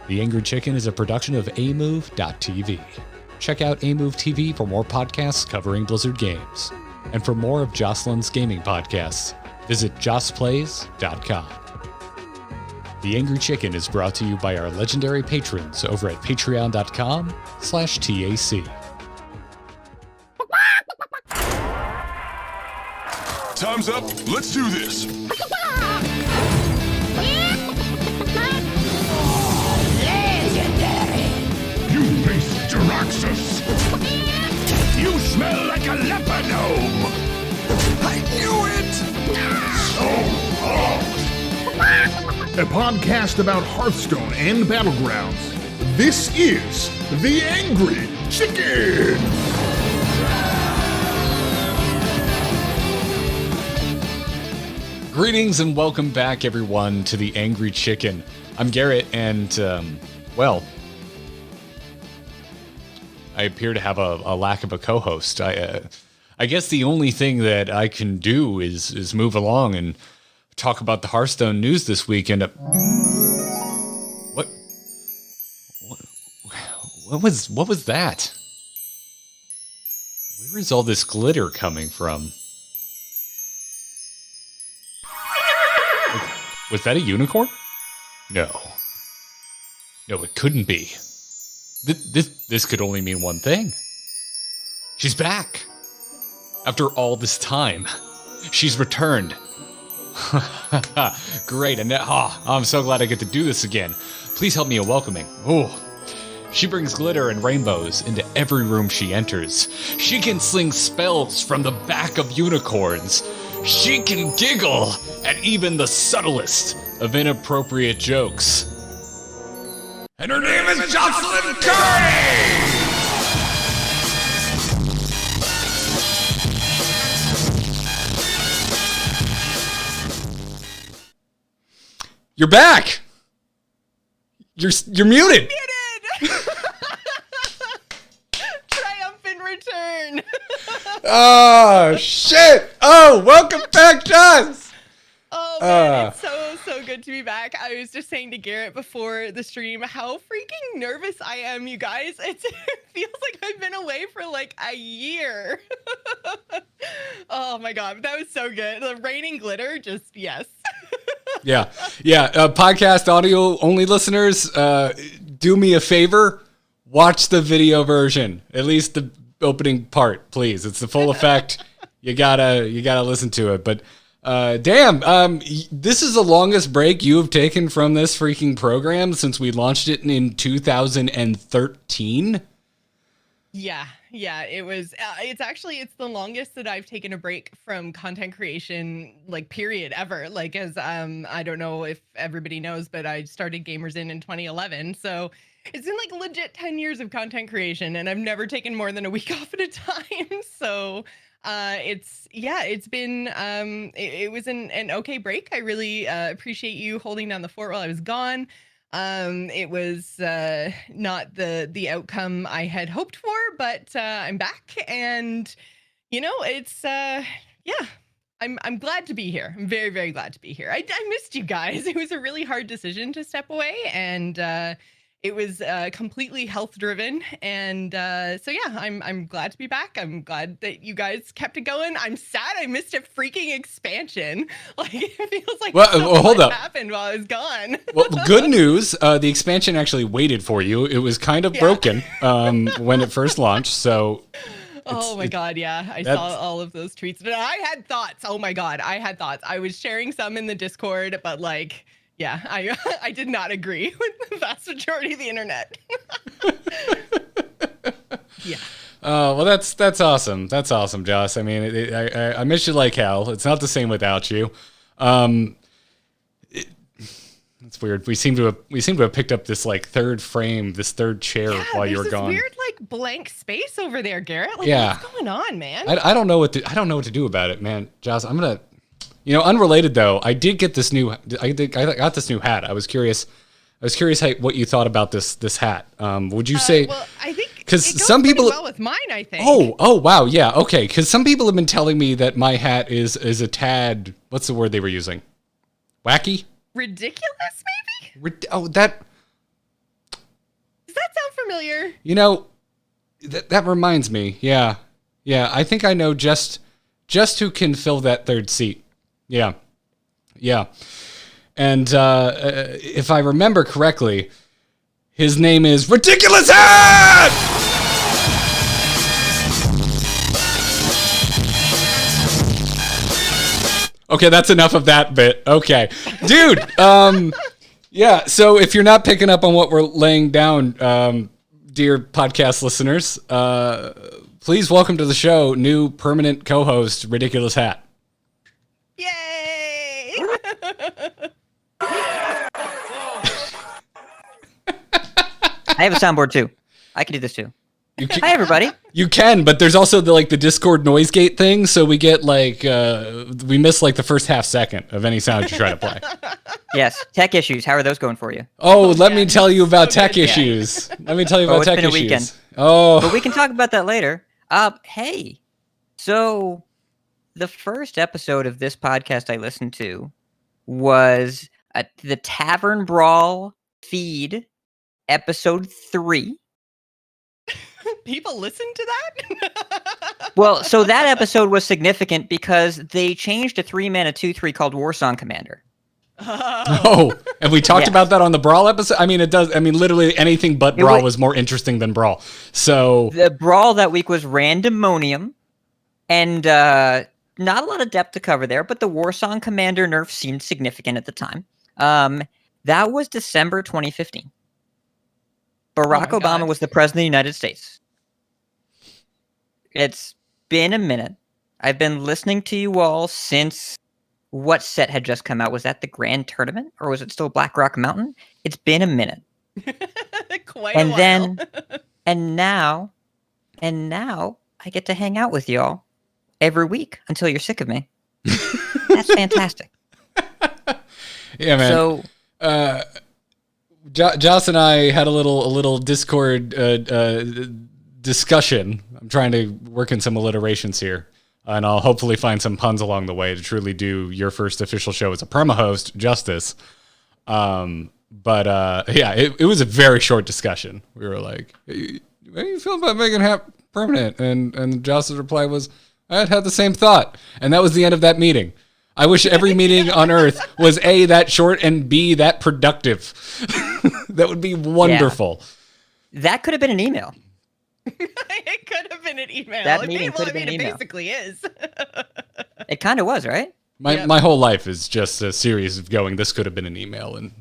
The Angry Chicken is a production of amove.tv. Check out Amove TV for more podcasts covering Blizzard games. And for more of Jocelyn's gaming podcasts, visit joceplays.com. The Angry Chicken is brought to you by our legendary patrons over at patreon.com/TAC. Time's up. Let's do this. Legendary! You beast Jaraxxus! You smell like a leopard gnome! I knew it! So hot! A podcast about Hearthstone and Battlegrounds. This is The Angry Chicken! Greetings and welcome back, everyone, to The Angry Chicken. I'm Garrett, and, well, I appear to have a lack of a co-host. I guess the only thing that I can do is move along and talk about the Hearthstone news this week. And what was that? Where is all this glitter coming from? Was that a unicorn? No, it couldn't be. This could only mean one thing. She's back. After all this time, she's returned. Great, and I'm so glad I get to do this again. Please help me in welcoming. Oh, she brings glitter and rainbows into every room she enters. She can sling spells from the back of unicorns. She can giggle at even the subtlest of inappropriate jokes. And her name is Jocelyn Curry! You're back! You're muted! Triumphant return! Oh, shit! Oh, welcome back, Joss! Oh, man, it's so good to be back. I was just saying to Garrett before the stream how freaking nervous I am, you guys. It feels like I've been away for like a year. Oh my god, that was so good. The raining glitter, just yes. Yeah. Podcast audio only listeners, do me a favor, watch the video version, at least the opening part, please. It's the full effect. You gotta listen to it. But damn, this is the longest break you have taken from this freaking program since we launched it in 2013. Yeah, it was, it's the longest that I've taken a break from content creation, like, period, ever. Like, as, I don't know if everybody knows, but I started Gamers in 2011, so it's been, like, legit 10 years of content creation, and I've never taken more than a week off at a time, so it's been, it was an okay break. I really appreciate you holding down the fort while I was gone. It was not the outcome I had hoped for, but I'm back, and it's I'm glad to be here. I'm very, very glad to be here. I missed you guys. It was a really hard decision to step away, and it was completely health driven, and so yeah, I'm glad to be back. I'm glad that you guys kept it going. I'm sad I missed a freaking expansion. Like, it feels like hold up, happened while I was gone. Well, good news. The expansion actually waited for you. It was kind of broken when it first launched. So. Oh my god, yeah. I saw all of those tweets. And I had thoughts. Oh my god, I had thoughts. I was sharing some in the Discord, but like, yeah, I did not agree with the vast majority of the internet. Yeah. Well, that's awesome. That's awesome, Joss. I mean, I miss you like hell. It's not the same without you. It's weird. We seem to have picked up this like third frame, this third chair while you were gone. Weird like blank space over there, Garrett. Like, what's going on, man? I don't know what to do about it, man. Joss, I'm gonna, unrelated though. I did get this new. I got this new hat. I was curious what you thought about this hat. Would you say? Well, I think because some people well with mine. I think. Oh wow, yeah, okay. Because some people have been telling me that my hat is a tad. What's the word they were using? Wacky. Ridiculous, maybe. familiar. You know, that reminds me. Yeah. I think I know just who can fill that third seat. Yeah. And if I remember correctly, his name is RidiculousHat! Okay, that's enough of that bit. Okay. Dude, yeah, so if you're not picking up on what we're laying down, dear podcast listeners, please welcome to the show new permanent co-host, RidiculousHat. Yay! I have a soundboard too. I can do this too. Hi, everybody. You can, but there's also the Discord noise gate thing, so we get we miss the first half second of any sound you try to play. Yes, tech issues. How are those going for you? Let me tell you about tech issues. Let me tell you about tech issues. It's been a weekend. Oh, but we can talk about that later. Hey, so the first episode of this podcast I listened to was the Tavern Brawl feed, episode 3. People listen to that? Well, so that episode was significant because they changed a 3-mana 2/3 called War Song Commander. Oh, and we talked about that on the Brawl episode. I mean, it does. I mean, literally anything but Brawl was more interesting than Brawl. So the Brawl that week was Randomonium, and not a lot of depth to cover there, but the War Song Commander nerf seemed significant at the time. That was December 2015. Barack Obama was the president of the United States. It's been a minute. I've been listening to you all since what set had just come out. Was that the Grand Tournament, or was it still Black Rock Mountain? It's been a minute. Quite a while. and now I get to hang out with y'all every week until you're sick of me. That's fantastic. Yeah, man. So, Joce and I had a little Discord discussion. I'm trying to work in some alliterations here, and I'll hopefully find some puns along the way to truly do your first official show as a perma-host justice. But yeah, it was a very short discussion. We were like, hey, how do you feel about making Hat permanent? And Joce's reply was, I had the same thought. And that was the end of that meeting. I wish every meeting on Earth was A, that short, and B, that productive. That would be wonderful. Yeah. That could have been an email. It could have been an email. That meeting could have been an email. It basically is. It kind of was, right? My whole life is just a series of going, this could have been an email, and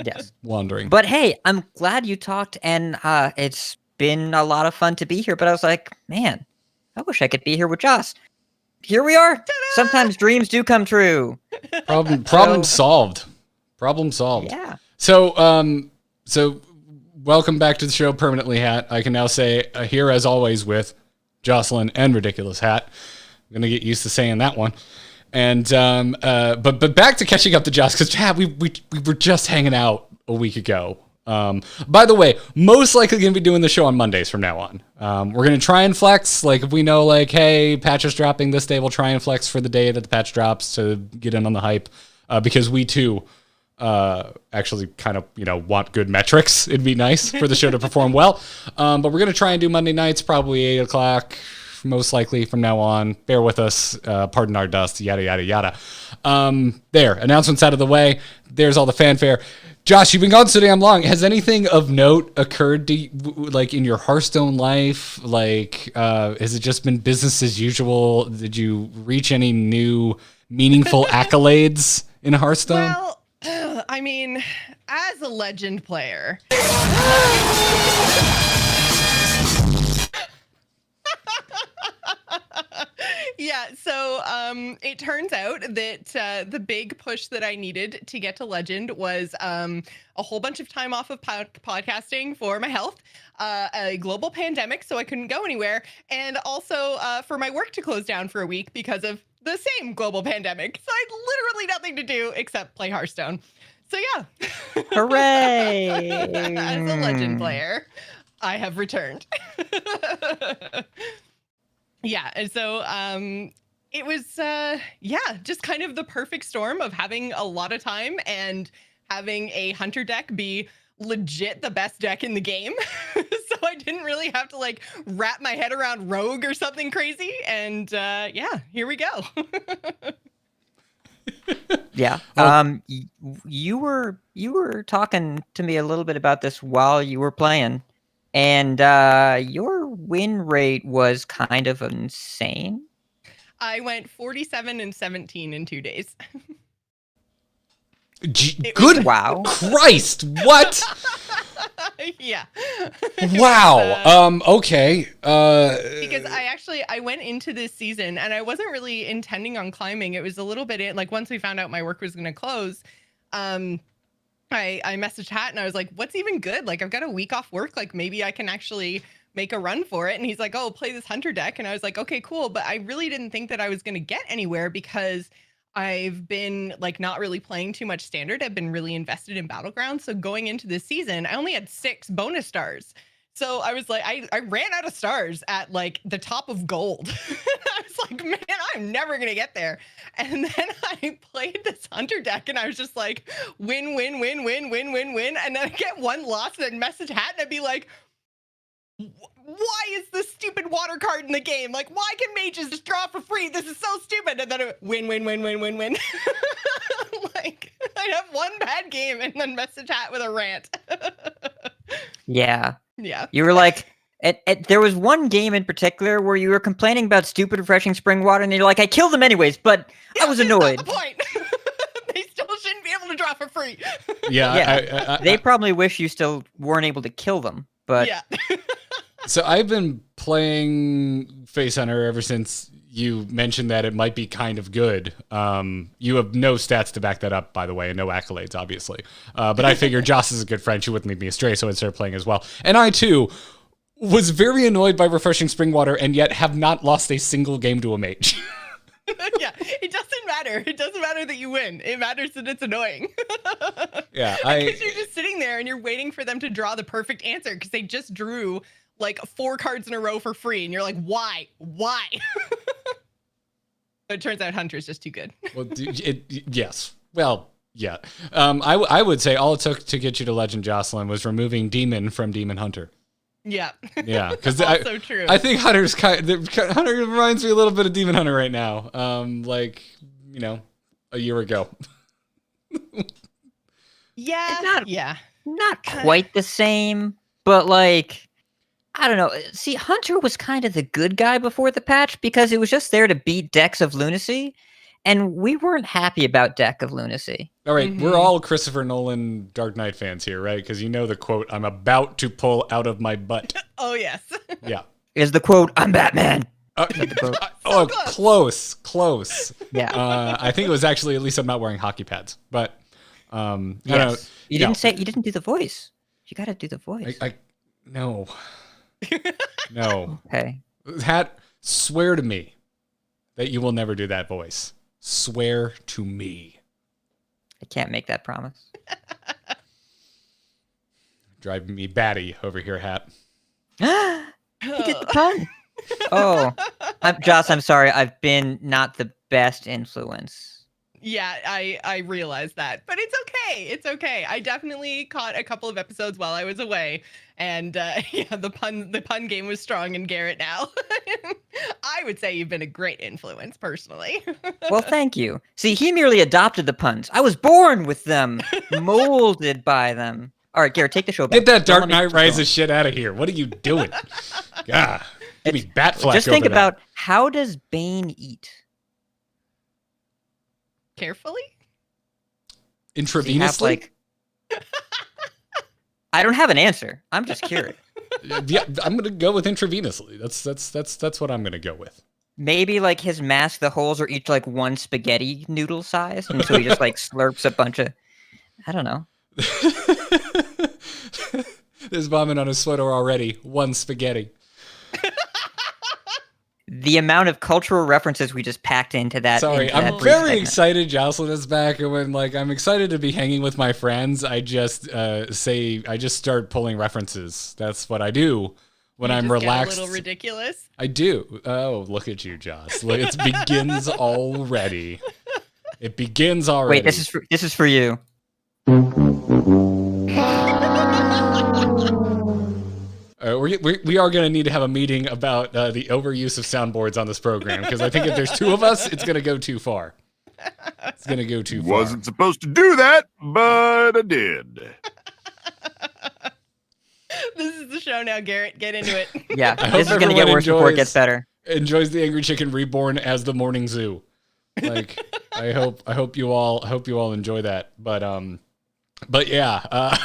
yes, wandering. But hey, I'm glad you talked, and it's been a lot of fun to be here. But I was like, man, I wish I could be here with Joce. Here we are. Ta-da! Sometimes dreams do come true. Problem solved. Problem solved. Yeah. So welcome back to the show, Permanently Hat. I can now say here as always with Jocelyn and RidiculousHat. I'm gonna get used to saying that one. And but back to catching up to Joce, because we were just hanging out a week ago. By the way, most likely going to be doing the show on Mondays from now on. We're going to try and flex. Like, if we know, like, hey, patch is dropping this day, we'll try and flex for the day that the patch drops to get in on the hype. Because we, too, actually kind of, want good metrics. It'd be nice for the show to perform well. But we're going to try and do Monday nights, probably 8 o'clock, most likely from now on. Bear with us. Pardon our dust, yada, yada, yada. There, announcements out of the way. There's all the fanfare. Joce, you've been gone so damn long. Has anything of note occurred to you, like, in your Hearthstone life? Like, has it just been business as usual? Did you reach any new meaningful accolades in Hearthstone? Well, I mean, as a legend player. Yeah, so it turns out that the big push that I needed to get to Legend was a whole bunch of time off of podcasting for my health, a global pandemic, so I couldn't go anywhere, and also for my work to close down for a week because of the same global pandemic. So I had literally nothing to do except play Hearthstone. So yeah. Hooray! As a Legend player, I have returned. Yeah, and so it was just kind of the perfect storm of having a lot of time and having a hunter deck be legit the best deck in the game. So I didn't really have to like wrap my head around Rogue or something crazy. And yeah, here we go. Yeah. You were talking to me a little bit about this while you were playing, and your win rate was kind of insane. I went 47 and 17 in 2 days. Good Wow. Christ! What? Yeah. Wow. Okay. Because I went into this season and I wasn't really intending on climbing. It was a little bit like once we found out my work was going to close, I messaged Hat and I was like, what's even good? Like, I've got a week off work. Like, maybe I can actually make a run for it. And he's like, oh, play this hunter deck. And I was like, okay, cool. But I really didn't think that I was going to get anywhere because I've been like not really playing too much standard. I've been really invested in Battlegrounds. So going into this season, I only had 6 bonus stars. So I was like, I ran out of stars at like the top of gold. I was like, man, I'm never going to get there. And then I played this hunter deck and I was just like, win, win, win, win, win, win, win. And then I get one loss and then message Hat and I'd be like, why is this stupid water card in the game? Like, why can mages just draw for free? This is so stupid. And then it, win, win, win, win, win, win. Like, I'd have one bad game and then message Hat with a rant. Yeah. Yeah. You were like, there was one game in particular where you were complaining about stupid refreshing spring water, and you're like, I killed them anyways, but I was annoyed. That's not the point. They still shouldn't be able to draw for free. Yeah. They probably wish you still weren't able to kill them, but Yeah. So I've been playing Face Hunter ever since you mentioned that it might be kind of good. You have no stats to back that up, by the way, and no accolades, obviously. But I figured Joce is a good friend. She wouldn't lead me astray, so I'd start playing as well. And I, too, was very annoyed by refreshing spring water and yet have not lost a single game to a mage. Yeah, it doesn't matter. It doesn't matter that you win. It matters that it's annoying. Yeah, Because you're just sitting there and you're waiting for them to draw the perfect answer because they just drew like 4 cards in a row for free, and you're like, why? It turns out Hunter's just too good. Well, yes. Well, yeah. I would say all it took to get you to Legend Jocelyn was removing Demon from Demon Hunter. Yeah. Yeah, because also true. I think Hunter reminds me a little bit of Demon Hunter right now. Like, you know, a year ago. Yeah. not quite the same, but like, I don't know. See, Hunter was kind of the good guy before the patch because it was just there to beat decks of Lunacy, and we weren't happy about Deck of Lunacy. All right, we're all Christopher Nolan Dark Knight fans here, right? Because you know the quote, I'm about to pull out of my butt. Oh, yes. Yeah. Is the quote, I'm Batman. Close. Yeah. I think it was actually, at least I'm not wearing hockey pads. But, Yes. You didn't do the voice. You got to do the voice. No. No. Okay. Hat, swear to me that you will never do that voice. Swear to me. I can't make that promise. Driving me batty over here, Hat. You get the pun. Oh, Joce, I'm sorry. I've been not the best influence. Yeah, I realize that, but it's okay. It's okay. I definitely caught a couple of episodes while I was away, and yeah, the pun game was strong in Garrett now. I would say you've been a great influence personally. Well, thank you. See, he merely adopted the puns. I was born with them, molded by them. All right, Garrett, take the show back. Get that Don't Dark let me Knight keep going. Rises shit out of here. What are you doing? God, give me bat flash. Just think about, how does Bane eat? Carefully? Intravenously? I don't have an answer. I'm just curious. Yeah, I'm gonna go with intravenously. That's what I'm gonna go with. Maybe like his mask, the holes are each like one spaghetti noodle size, and so he just like slurps a bunch of, I don't know. There's vomit on his sweater already. One spaghetti. The amount of cultural references we just packed into that. Sorry, into that I'm brief very segment. excited Jocelyn is back, and when I'm excited to be hanging with my friends, I just start pulling references. That's what I do when I'm relaxed. Get a little ridiculous. I do. Oh, look at you, Joce. Look, it begins already. It begins already. Wait, this is for you. we are going to need to have a meeting about the overuse of soundboards on this program, because I think if there's two of us, it's going to go too far. It's going to go too far. Wasn't supposed to do that, but I did. This is the show now, Garrett. Get into it. Yeah, I this is hope going to get everyone worse before it gets better. Enjoys the Angry Chicken Reborn as the morning zoo. Like, I hope you all enjoy that. But yeah.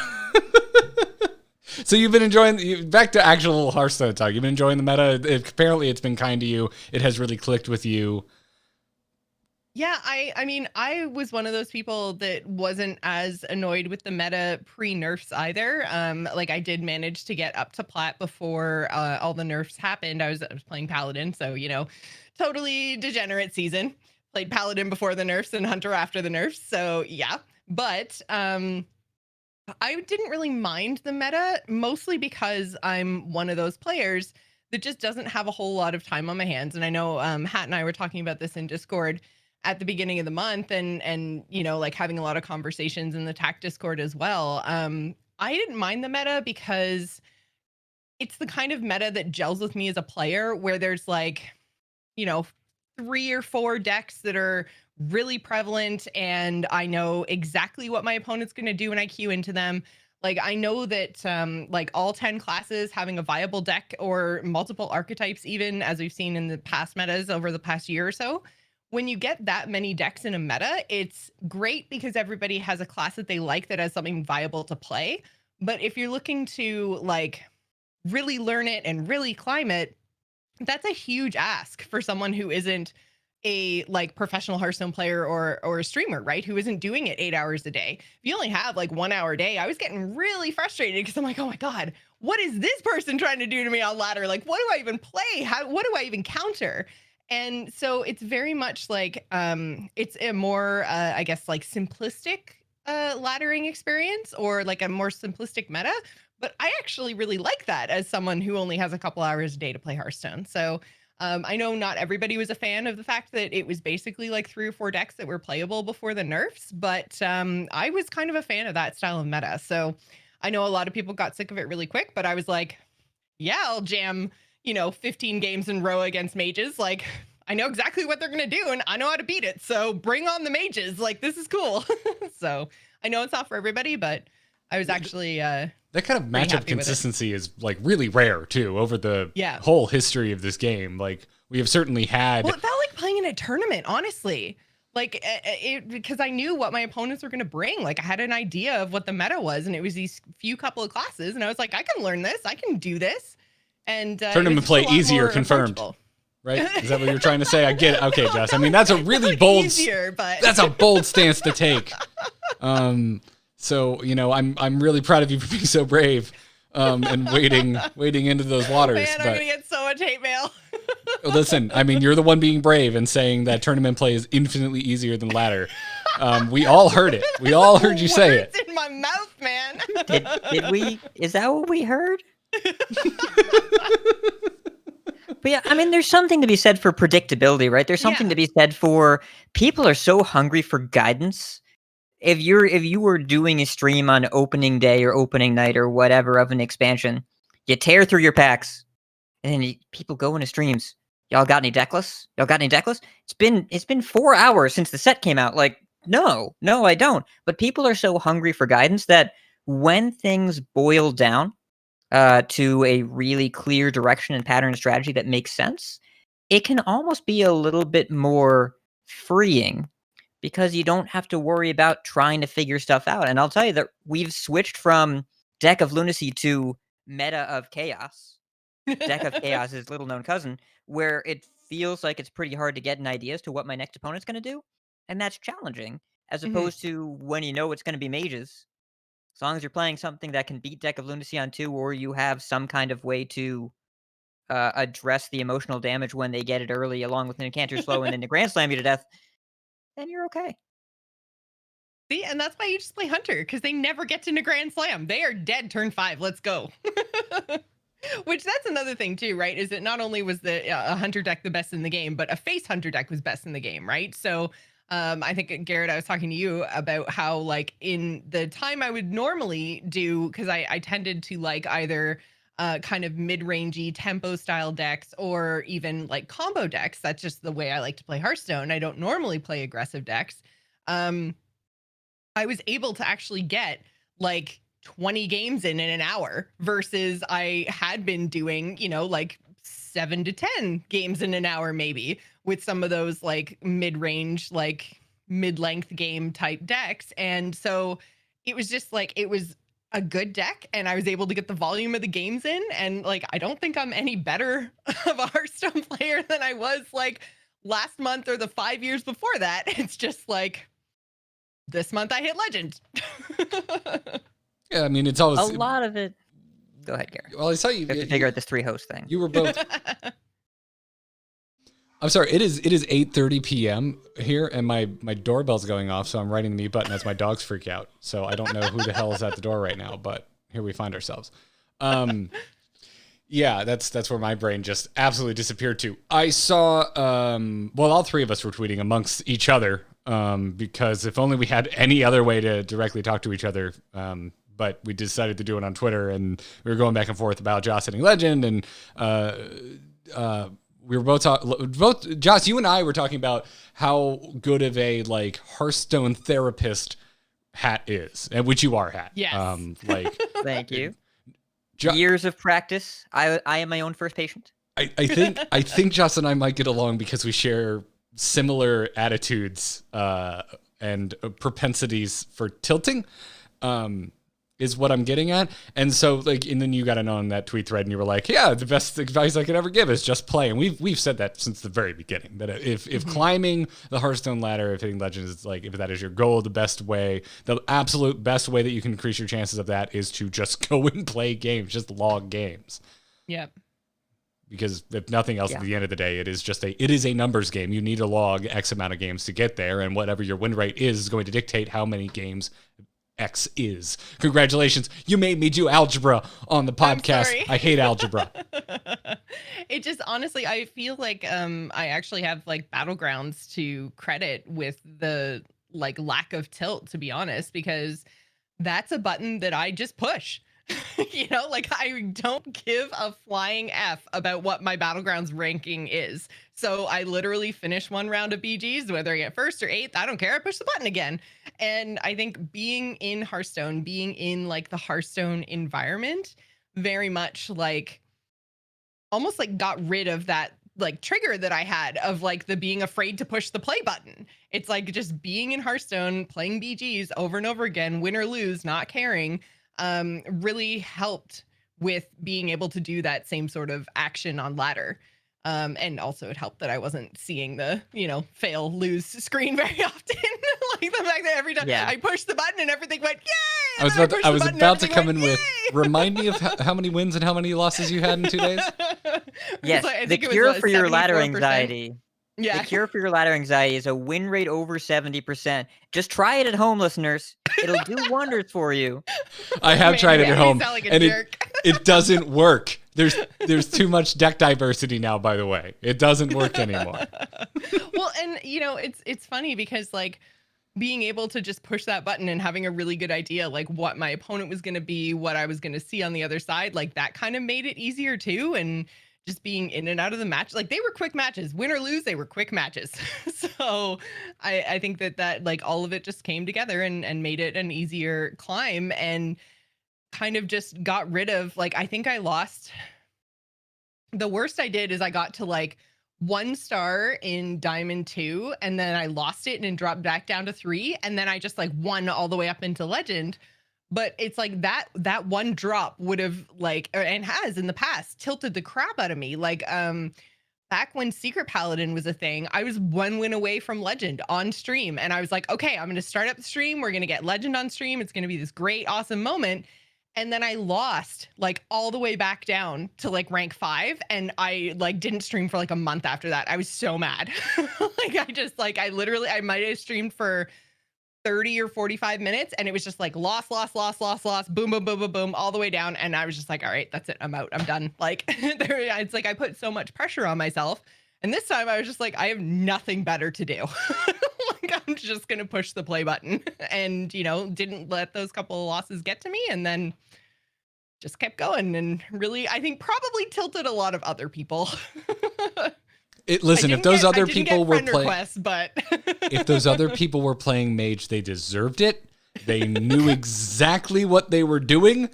So you've been enjoying, back to actual Hearthstone talk. You've been enjoying the meta. Apparently it's been kind to you. It has really clicked with you. Yeah, I mean, I was one of those people that wasn't as annoyed with the meta pre-nerfs either. Like I did manage to get up to plat before all the nerfs happened. I was playing Paladin, so totally degenerate season. Played Paladin before the nerfs and Hunter after the nerfs. So yeah, but I didn't really mind the meta, mostly because I'm one of those players that just doesn't have a whole lot of time on my hands. And I know Hat and I were talking about this in Discord at the beginning of the month, and like having a lot of conversations in the TAC Discord as well. I didn't mind the meta because it's the kind of meta that gels with me as a player, where there's like 3 or 4 decks that are really prevalent, and I know exactly what my opponent's going to do when I queue into them. Like I know that like all 10 classes having a viable deck, or multiple archetypes, even as we've seen in the past metas over the past year or so. When you get that many decks in a meta, it's great because everybody has a class that they like that has something viable to play. But if you're looking to like really learn it and really climb it, that's a huge ask for someone who isn't a like professional Hearthstone player or a streamer, right? Who isn't doing it 8 hours a day. If you only have like 1 hour a day, I was getting really frustrated because I'm like, oh my God, what is this person trying to do to me on ladder? Like, what do I even play? What do I even counter? And so it's very much like it's a more I guess like simplistic laddering experience, or like a more simplistic meta. But I actually really like that as someone who only has a couple hours a day to play Hearthstone. So I know not everybody was a fan of the fact that it was basically like 3 or 4 decks that were playable before the nerfs, but I was kind of a fan of that style of meta. So I know a lot of people got sick of it really quick, but I was like, yeah, I'll jam 15 games in a row against mages. Like, I know exactly what they're going to do, and I know how to beat it. So bring on the mages. Like, this is cool. So I know it's not for everybody, but I was actually that kind of matchup consistency is like really rare too over the whole history of this game. Like we have certainly had. Well, it felt like playing in a tournament, honestly. Like because I knew what my opponents were going to bring. Like I had an idea of what the meta was, and it was these few couple of classes, and I was like, I can learn this. I can do this. And tournament play easier, confirmed. Right? Is that what you're trying to say? I get it. Okay, Joce. I mean, that's a really bold. That's a bold stance to take. So I'm really proud of you for being so brave, and wading into those waters. Man, I'm gonna get so much hate mail. Listen, I mean, you're the one being brave and saying that tournament play is infinitely easier than ladder. We all heard it. We all heard you say it. Words in my mouth, man. Did we? Is that what we heard? But yeah, I mean, there's something to be said for predictability, right? There's something to be said for people are so hungry for guidance. If you were doing a stream on opening day or opening night or whatever of an expansion, you tear through your packs, and then people go into streams. Y'all got any deck lists? Y'all got any deck lists? It's been 4 hours since the set came out. Like, no, I don't. But people are so hungry for guidance that when things boil down to a really clear direction and pattern and strategy that makes sense, it can almost be a little bit more freeing because you don't have to worry about trying to figure stuff out. And I'll tell you that we've switched from Deck of Lunacy to Meta of Chaos. Deck of Chaos is little known cousin, where it feels like it's pretty hard to get an idea as to what my next opponent's going to do. And that's challenging, as opposed to when you know it's going to be mages. As long as you're playing something that can beat Deck of Lunacy on 2, or you have some kind of way to address the emotional damage when they get it early, along with an Incanter's Flow, and then to Grand Slam you to death, then you're okay. See, and that's why you just play Hunter, because they never get to Grand Slam. They are dead turn 5. Let's go. Which that's another thing too, right? Is that not only was the a Hunter deck the best in the game, but a face Hunter deck was best in the game, right? So I think, Garrett, I was talking to you about how, like, in the time I would normally do, because I tended to like either kind of mid-rangey tempo style decks, or even like combo decks. That's just the way I like to play Hearthstone. I don't normally play aggressive decks. I was able to actually get like 20 games in an hour versus I had been doing, like 7 to 10 games in an hour, maybe, with some of those like mid-range, like mid-length game type decks. And so it was just like, it was a good deck, and I was able to get the volume of the games in. And like, I don't think I'm any better of a Hearthstone player than I was like last month or the 5 years before that. It's just like, this month I hit legend. Yeah, I mean, it's always A lot of it. Go ahead, Gary. Well, I saw you. You have to figure out this 3-host thing. You were both. I'm sorry. It is 8:30 p.m. here, and my doorbell's going off, so I'm writing the mute button as my dogs freak out. So I don't know who the hell is at the door right now, but here we find ourselves. Yeah, that's where my brain just absolutely disappeared to. I saw. Well, all three of us were tweeting amongst each other. Because if only we had any other way to directly talk to each other, but we decided to do it on Twitter, and we were going back and forth about Joce hitting legend, and we were both Joce, you and I were talking about how good of a like Hearthstone therapist Hat is, and which you are, Hat. Yes. Thank you. Years of practice. I am my own first patient. I think Joce and I might get along because we share similar attitudes and propensities for tilting is what I'm getting at. And so like, and then you got to know in that tweet thread, and you were like, yeah, the best advice I could ever give is just play. And we've said that since the very beginning, that if climbing the Hearthstone ladder, if hitting legends is like, if that is your goal, the absolute best way that you can increase your chances of that is to just go and play games, just log games. Yep. Because if nothing else, at the end of the day, it is a numbers game. You need to log X amount of games to get there, and whatever your win rate is going to dictate how many games X is. Congratulations, you made me do algebra on the podcast. I hate algebra. It just, honestly, I feel like I actually have like Battlegrounds to credit with the like lack of tilt, to be honest, because that's a button that I just push. Like I don't give a flying F about what my Battlegrounds ranking is. So I literally finish one round of BGs, whether I get first or eighth, I don't care. I push the button again. And I think being in Hearthstone, being in like the Hearthstone environment, very much like almost like got rid of that like trigger that I had of like the being afraid to push the play button. It's like just being in Hearthstone, playing BGs over and over again, win or lose, not caring. Really helped with being able to do that same sort of action on ladder. And also it helped that I wasn't seeing the, fail, lose screen very often. Like the fact that every time I pushed the button and everything went, yay! I was about to come in with, remind me of how many wins and how many losses you had in 2 days? Yes, like, the cure for your ladder 74%. anxiety. Yeah. The cure for your ladder anxiety is a win rate over 70%. Just try it at home, listeners. It'll do wonders for you. I have tried it at home, like and it doesn't work. There's too much deck diversity now, by the way. It doesn't work anymore. Well, and it's funny because like being able to just push that button and having a really good idea like what my opponent was going to be, what I was going to see on the other side, like that kind of made it easier too. And just being in and out of the match, like they were quick matches, win or lose, they were quick matches. So I think that like all of it just came together and made it an easier climb, and kind of just got rid of like, I think I lost. The worst I did is I got to like 1 star in Diamond 2, and then I lost it and dropped back down to 3, and then I just like won all the way up into Legend. But it's like that one drop would have like, and has in the past, tilted the crap out of me. Like back when Secret Paladin was a thing, I was 1 win away from Legend on stream, and I was like, okay, I'm going to start up the stream. We're going to get Legend on stream. It's going to be this great, awesome moment. And then I lost like all the way back down to like rank 5, and I like didn't stream for like a month after that. I was so mad. Like I literally might have streamed for 30 or 45 minutes, and it was just like loss, boom, boom, boom, boom, boom, all the way down. And I was just like, all right, that's it. I'm out. I'm done. Like it's like I put so much pressure on myself. And this time I was just like, I have nothing better to do. Like I'm just going to push the play button, and, didn't let those couple of losses get to me. And then just kept going and really, I think probably tilted a lot of other people. Listen, if those other people were playing, but if those other people were playing mage, they deserved it. They knew exactly what they were doing.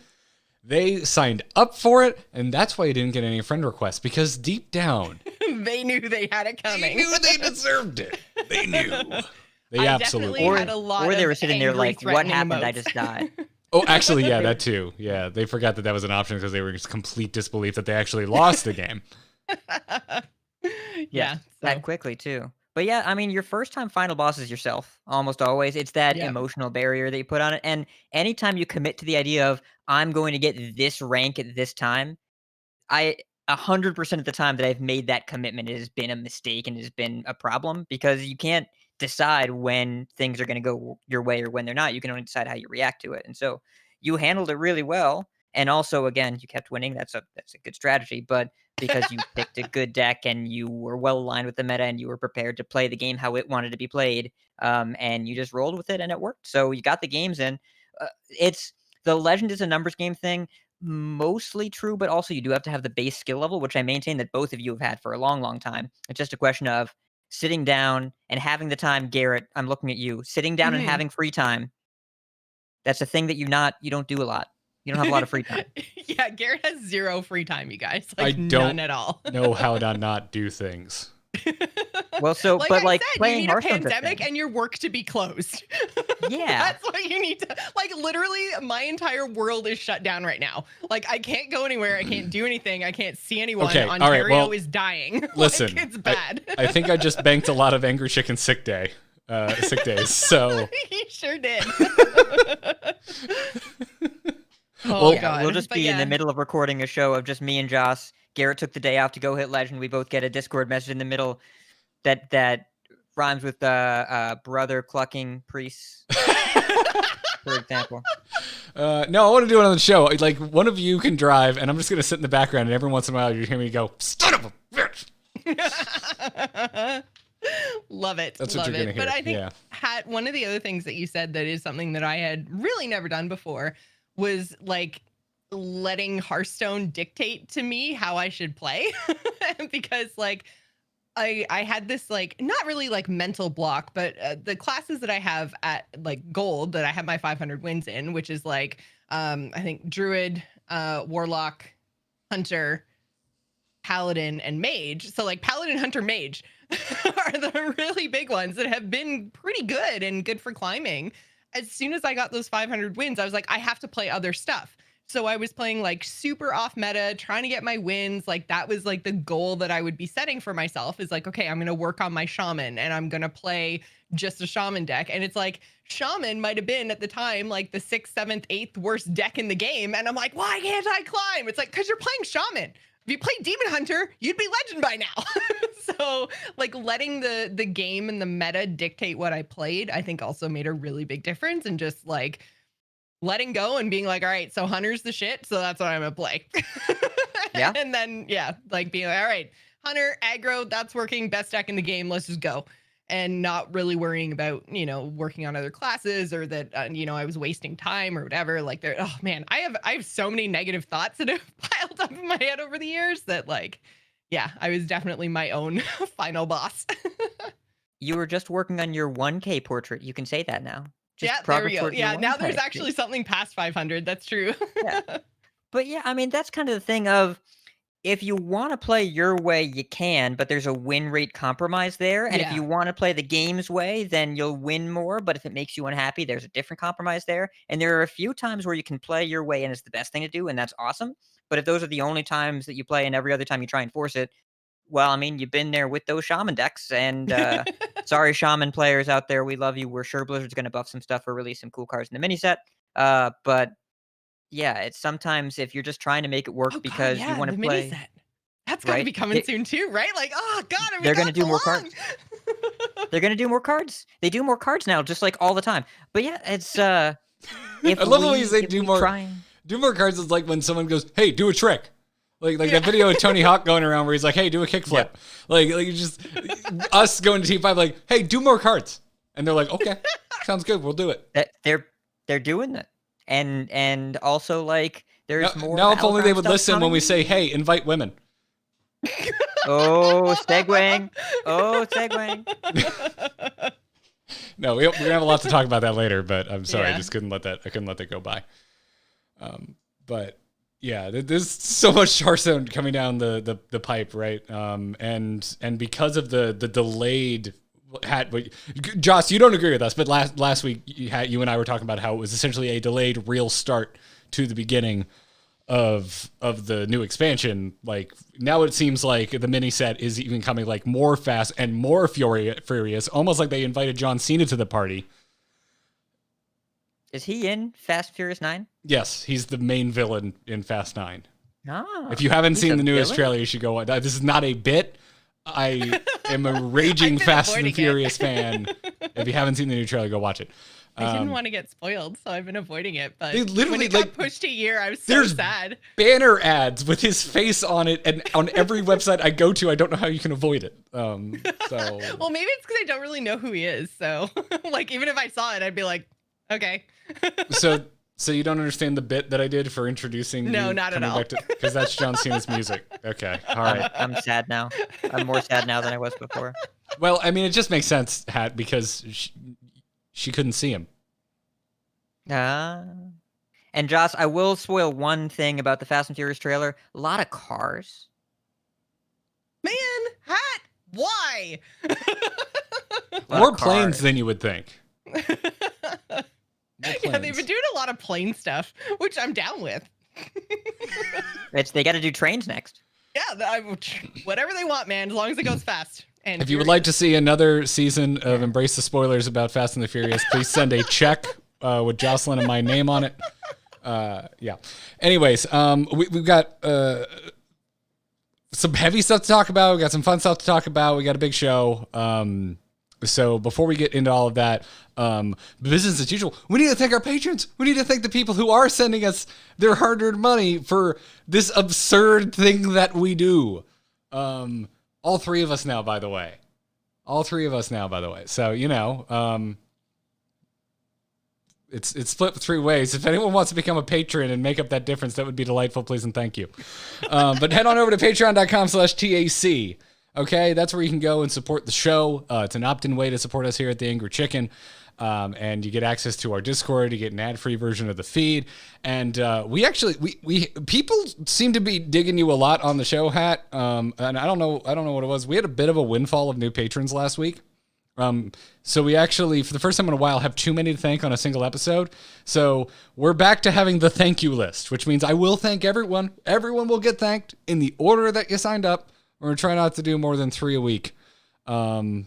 They signed up for it, and that's why you didn't get any friend requests, because deep down, they knew they had it coming. They knew they deserved it. They knew. They I absolutely definitely had a lot or they of were sitting there angry, like, what threatening happened? I emotes. just died. Oh, actually, yeah, that too. Yeah, they forgot that was an option because they were in complete disbelief that they actually lost the game. Yeah. That quickly too. But yeah, I mean, your first time final boss is yourself. Almost always, it's that Yep. emotional barrier that you put on it. And anytime you commit to the idea of I'm going to get this rank at this time, 100% of the time that I've made that commitment, it has been a mistake and it has been a problem, because you can't decide when things are going to go your way or when they're not. You can only decide how you react to it. And so you handled it really well. And also, again, you kept winning. That's a good strategy. But because you picked a good deck and you were well aligned with the meta and you were prepared to play the game how it wanted to be played, and you just rolled with it and it worked. So you got the games in. It's the legend is a numbers game thing. Mostly true, but also you do have to have the base skill level, which I maintain that both of you have had for a long, long time. It's just a question of sitting down and having the time. Garrett, I'm looking at you. Sitting down and having free time. That's a thing that you don't do a lot. You don't have a lot of free time. Yeah, Garrett has zero free time, you guys. I Like don't none at all. know how to not do things. Well, so like but I like said, playing you need a Hearthstone's a pandemic thing. and your work to be closed. Yeah. That's what you need to, like, literally my entire world is shut down right now. Like, I can't go anywhere, I can't do anything, I can't see anyone. Okay, all right, Ontario well, is dying. Listen, like, it's bad. I think I just banked a lot of Angry Chicken sick days. So He sure did. Well, God. We'll just But be in the yeah. middle of recording a show of just me and Joce. Garrett took the day off to go hit Legend. We both get a Discord message in the middle that rhymes with brother clucking priests, for example. no, I want to do it on the show. Like, one of you can drive, and I'm just going to sit in the background, and every once in a while you hear me go, son of a bitch. Love it. That's what love you're it. gonna But hear, I think yeah. one of the other things that you said that is something that I had really never done before was like letting Hearthstone dictate to me how I should play. Because like I had this like not really like mental block, but the classes that I have at like gold that I have my 500 wins in, which is like I think Druid, Warlock, Hunter, Paladin, and Mage. So like Paladin, Hunter, Mage are the really big ones that have been pretty good and good for climbing. As soon as I got those 500 wins, I was like, I have to play other stuff. So I was playing like super off meta, trying to get my wins. Like that was like the goal that I would be setting for myself is like, okay, I'm going to work on my shaman and I'm going to play just a shaman deck. And it's like shaman might've been at the time, like the 6th, 7th, 8th worst deck in the game. And I'm like, why can't I climb? It's like, cause you're playing shaman. If you played Demon Hunter, you'd be legend by now. So like letting the game and the meta dictate what I played, I think also made a really big difference. And just like letting go and being like, all right, so Hunter's the shit. So that's what I'm gonna play. Yeah. And then, yeah, like being like, all right, Hunter, aggro, that's working, best deck in the game. Let's just go. And not really worrying about, you know, working on other classes or that, you know, I was wasting time or whatever. Like, there, oh man, I have so many negative thoughts that have piled up in my head over the years that, like, yeah, I was definitely my own final boss. You were just working on your 1K portrait. You can say that now. Just Yeah, there progress we go. towards your Yeah, now there's 1K. actually something past 500. That's true. Yeah. But yeah, I mean, that's kind of the thing of if you want to play your way, you can, but there's a win rate compromise there. And if Yeah. you want to play the game's way, then you'll win more. But if it makes you unhappy, there's a different compromise there. And there are a few times where you can play your way and it's the best thing to do, and that's awesome. But if those are the only times that you play and every other time you try and force it, well, I mean, you've been there with those shaman decks. And sorry, shaman players out there, we love you. We're sure Blizzard's going to buff some stuff or release some cool cards in the mini set. But yeah, it's sometimes if you're just trying to make it work Oh, God, because yeah, you want the to mini play. set. That's got to right? be coming soon too, right? Like, oh God, They're gonna do more cards. They're going to do more cards. They do more cards now, just like all the time. But yeah, it's if I love the way you say if do we more. try and- Do more cards is like when someone goes, "Hey, do a trick." Like that video of Tony Hawk going around where he's like, "Hey, do a kickflip." Like you just us going to T5 like, "Hey, do more cards," and they're like, "Okay, sounds good, we'll do it." They're doing that, and also like There's more. Now, if only they would stuff listen when coming. we say, "Hey, invite women." Oh, segueing. Oh, segueing. No, we're gonna have a lot to talk about that later. But I'm sorry, I Yeah. just couldn't let that go by. But yeah, there's so much Hearthstone coming down the pipe, right? And because of the delayed hat, Joce, you don't agree with us, but last week you and I were talking about how it was essentially a delayed real start to the beginning of the new expansion. Like now it seems like the mini set is even coming like more fast and more furious, almost like they invited John Cena to the party. Is he in Fast Furious 9? Yes, he's the main villain in Fast 9. Ah, If you haven't he's seen a the newest villain? trailer, you should go watch. This is not a bit. I am a raging I've been Fast and avoiding it. Furious fan. If you haven't seen the new trailer, go watch it. I didn't want to get spoiled, so I've been avoiding it. But They literally, when it got like, pushed a year, I was so there's sad. banner ads with his face on it, and on every website I go to, I don't know how you can avoid it. So Well, maybe it's because I don't really know who he is. So, like, even if I saw it, I'd be like, okay. so you don't understand the bit that I did for introducing? No, you not at coming all. because that's John Cena's music. Okay, all right. I'm sad now. I'm more sad now than I was before. Well, I mean, it just makes sense, Hat, because she couldn't see him. And Joss, I will spoil one thing about the Fast and Furious trailer. A lot of cars. Man, Hat, why? Lot More of planes cars. than you would think. Yeah, they've been doing a lot of plane stuff, which I'm down with. They got to do trains next. Yeah, whatever they want, man, as long as it goes fast. And If you would like to see another season of Embrace the Spoilers about Fast and the Furious, please send a check with Jocelyn and my name on it. Yeah. Anyways, we've got some heavy stuff to talk about. We got some fun stuff to talk about. We got a big show. So before we get into all of that, business as usual, we need to thank our patrons. We need to thank the people who are sending us their hard-earned money for this absurd thing that we do. All three of us now, by the way. So, you know, it's split three ways. If anyone wants to become a patron and make up that difference, that would be delightful, please and thank you. But head on over to patreon.com/TAC. Okay, that's where you can go and support the show. It's an opt-in way to support us here at the Angry Chicken. And you get access to our Discord. You get an ad-free version of the feed. And we people seem to be digging you a lot on the show, Hat. And I don't know what it was. We had a bit of a windfall of new patrons last week. So we actually, for the first time in a while, have too many to thank on a single episode. So we're back to having the thank you list, which means I will thank everyone. Everyone will get thanked in the order that you signed up. We're going to try not to do more than 3 a week. So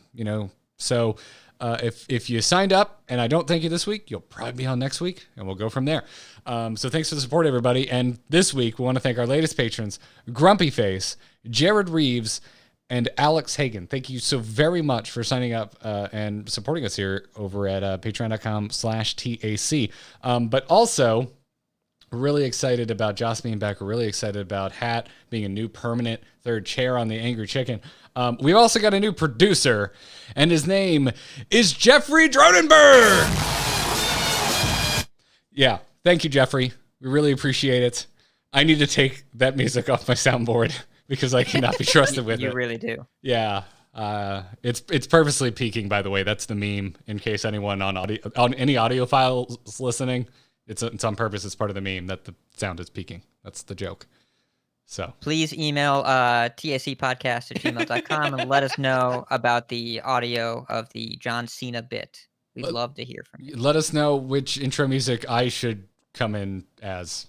if you signed up and I don't thank you this week, you'll probably be on next week and we'll go from there. So thanks for the support, everybody. And this week, we want to thank our latest patrons, Grumpy Face, Jared Reeves, and Alex Hagan. Thank you so very much for signing up and supporting us here over at patreon.com/TAC. But also, really excited about Joss being back. We're really excited about Hat being a new permanent third chair on the Angry Chicken. We've also got a new producer, and his name is Jeffrey Dronenberg. Yeah, thank you, Jeffrey. We really appreciate it. I need to take that music off my soundboard because I cannot be trusted with it. You really do. Yeah. It's purposely peaking, by the way. That's the meme, in case anyone on any audio files listening. It's on purpose. It's part of the meme that the sound is peaking. That's the joke. So Please email tacpodcast@gmail.com and let us know about the audio of the John Cena bit. We'd love to hear from you. let us know which intro music I should come in as.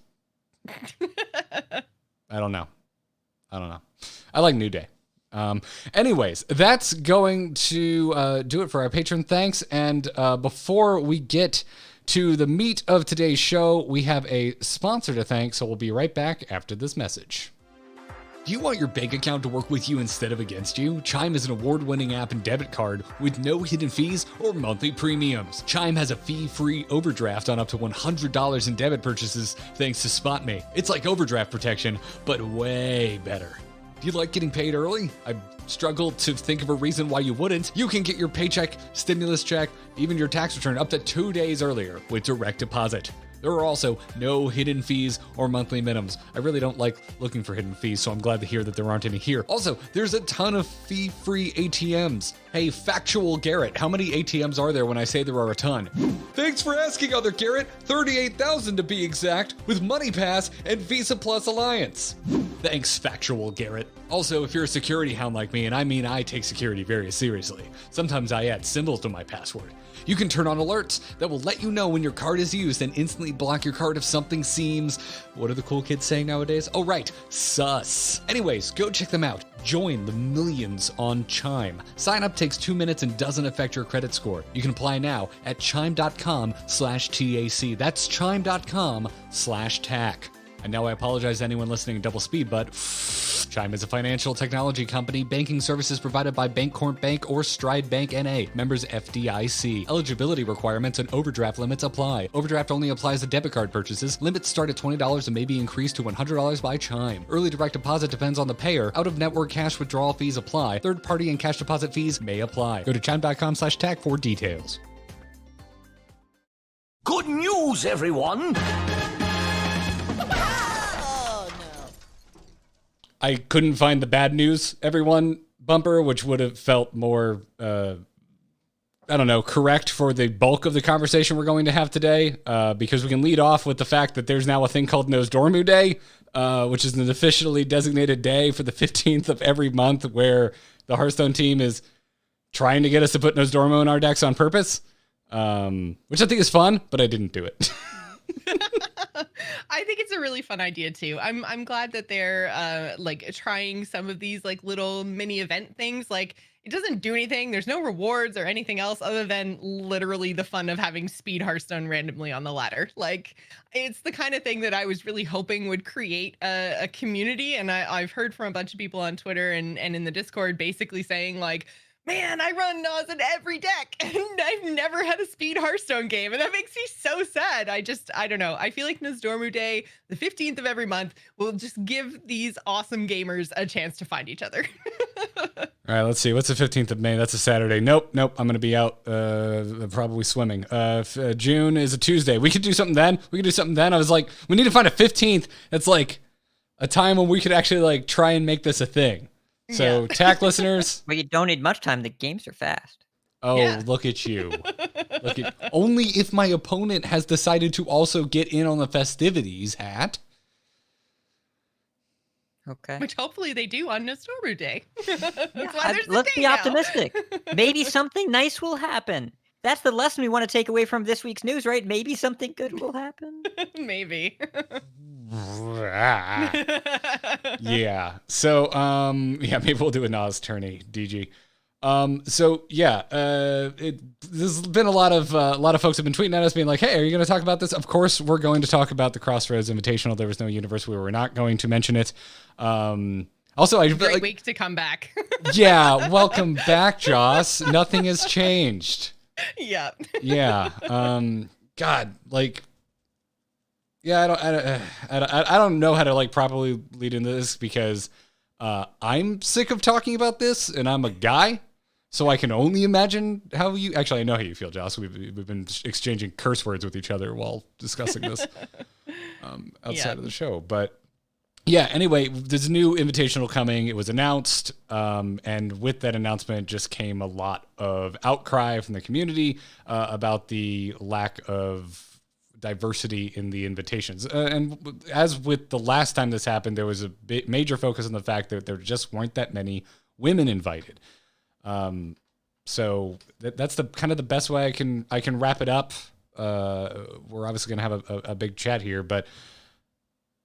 I don't know. I like New Day. Anyways, that's going to do it for our patron thanks. And before we get to the meat of today's show, we have a sponsor to thank, so we'll be right back after this message. Do you want your bank account to work with you instead of against you? Chime is an award-winning app and debit card with no hidden fees or monthly premiums. Chime has a fee-free overdraft on up to $100 in debit purchases thanks to SpotMe. It's like overdraft protection, but way better. Do you like getting paid early? I struggle to think of a reason why you wouldn't. You can get your paycheck, stimulus check, even your tax return up to 2 days earlier with direct deposit. There are also no hidden fees or monthly minimums. I really don't like looking for hidden fees, so I'm glad to hear that there aren't any here. Also, there's a ton of fee-free ATMs. Hey, Factual Garrett, how many ATMs are there when I say there are a ton? Thanks for asking, Other Garrett. 38,000 to be exact, with MoneyPass and Visa Plus Alliance. Thanks, Factual Garrett. Also, if you're a security hound like me, and I mean I take security very seriously, sometimes I add symbols to my password. You can turn on alerts that will let you know when your card is used and instantly block your card if something seems, what are the cool kids saying nowadays? Oh right, sus. Anyways, go check them out. Join the millions on Chime. Sign up takes 2 minutes and doesn't affect your credit score. You can apply now at chime.com/TAC. That's chime.com/TAC. And now I apologize to anyone listening in double speed, but Chime is a financial technology company. Banking services provided by Bancorp Bank or Stride Bank NA. Members FDIC. Eligibility requirements and overdraft limits apply. Overdraft only applies to debit card purchases. Limits start at $20 and may be increased to $100 by Chime. Early direct deposit depends on the payer. Out-of-network cash withdrawal fees apply. Third-party and cash deposit fees may apply. Go to chime.com/TAC for details. Good news, everyone! I couldn't find the bad news, everyone bumper, which would have felt more, correct for the bulk of the conversation we're going to have today, because we can lead off with the fact that there's now a thing called Nosdormu Day, which is an officially designated day for the 15th of every month where the Hearthstone team is trying to get us to put Nosdormu in our decks on purpose, which I think is fun, but I didn't do it. I think it's a really fun idea too. I'm glad that they're trying some of these like little mini event things. Like it doesn't do anything. There's no rewards or anything else other than literally the fun of having speed Hearthstone randomly on the ladder. Like it's the kind of thing that I was really hoping would create a community. And I've heard from a bunch of people on Twitter and in the Discord basically saying like, man, I run Nas in every deck and I've never had a speed Hearthstone game. And that makes me so sad. I don't know. I feel like Nosdormu Day, the 15th of every month, will just give these awesome gamers a chance to find each other. All right, let's see. What's the 15th of May? That's a Saturday. Nope. I'm going to be out probably swimming. June is a Tuesday. We could do something then. I was like, we need to find a 15th. That's like a time when we could actually like try and make this a thing. So, yeah. TAC listeners. Well, you don't need much time. The games are fast. Oh, yeah. Look at you. Only if my opponent has decided to also get in on the festivities, Hat. Okay. Which hopefully they do on Nosdormu Day. Let's be optimistic. Maybe something nice will happen. That's the lesson we want to take away from this week's news, right? Maybe something good will happen. Maybe. Yeah. So, maybe we'll do a Nas tourney, DG. There's been a lot of folks have been tweeting at us being like, hey, are you going to talk about this? Of course, we're going to talk about the Crossroads Invitational. There was no universe where we're not going to mention it. Also, great week to come back. Yeah. Welcome back, Joce. Nothing has changed. Yeah. Yeah. God, like, yeah, I don't know how to like properly lead into this because I'm sick of talking about this and I'm a guy, so I can only imagine how you. Actually, I know how you feel, Joce. We've been exchanging curse words with each other while discussing this outside of the show, but. Yeah, anyway, there's a new invitational coming. It was announced, and with that announcement just came a lot of outcry from the community about the lack of diversity in the invitations. And as with the last time this happened, there was a major focus on the fact that there just weren't that many women invited. So that's the kind of the best way I can wrap it up. We're obviously going to have a big chat here, but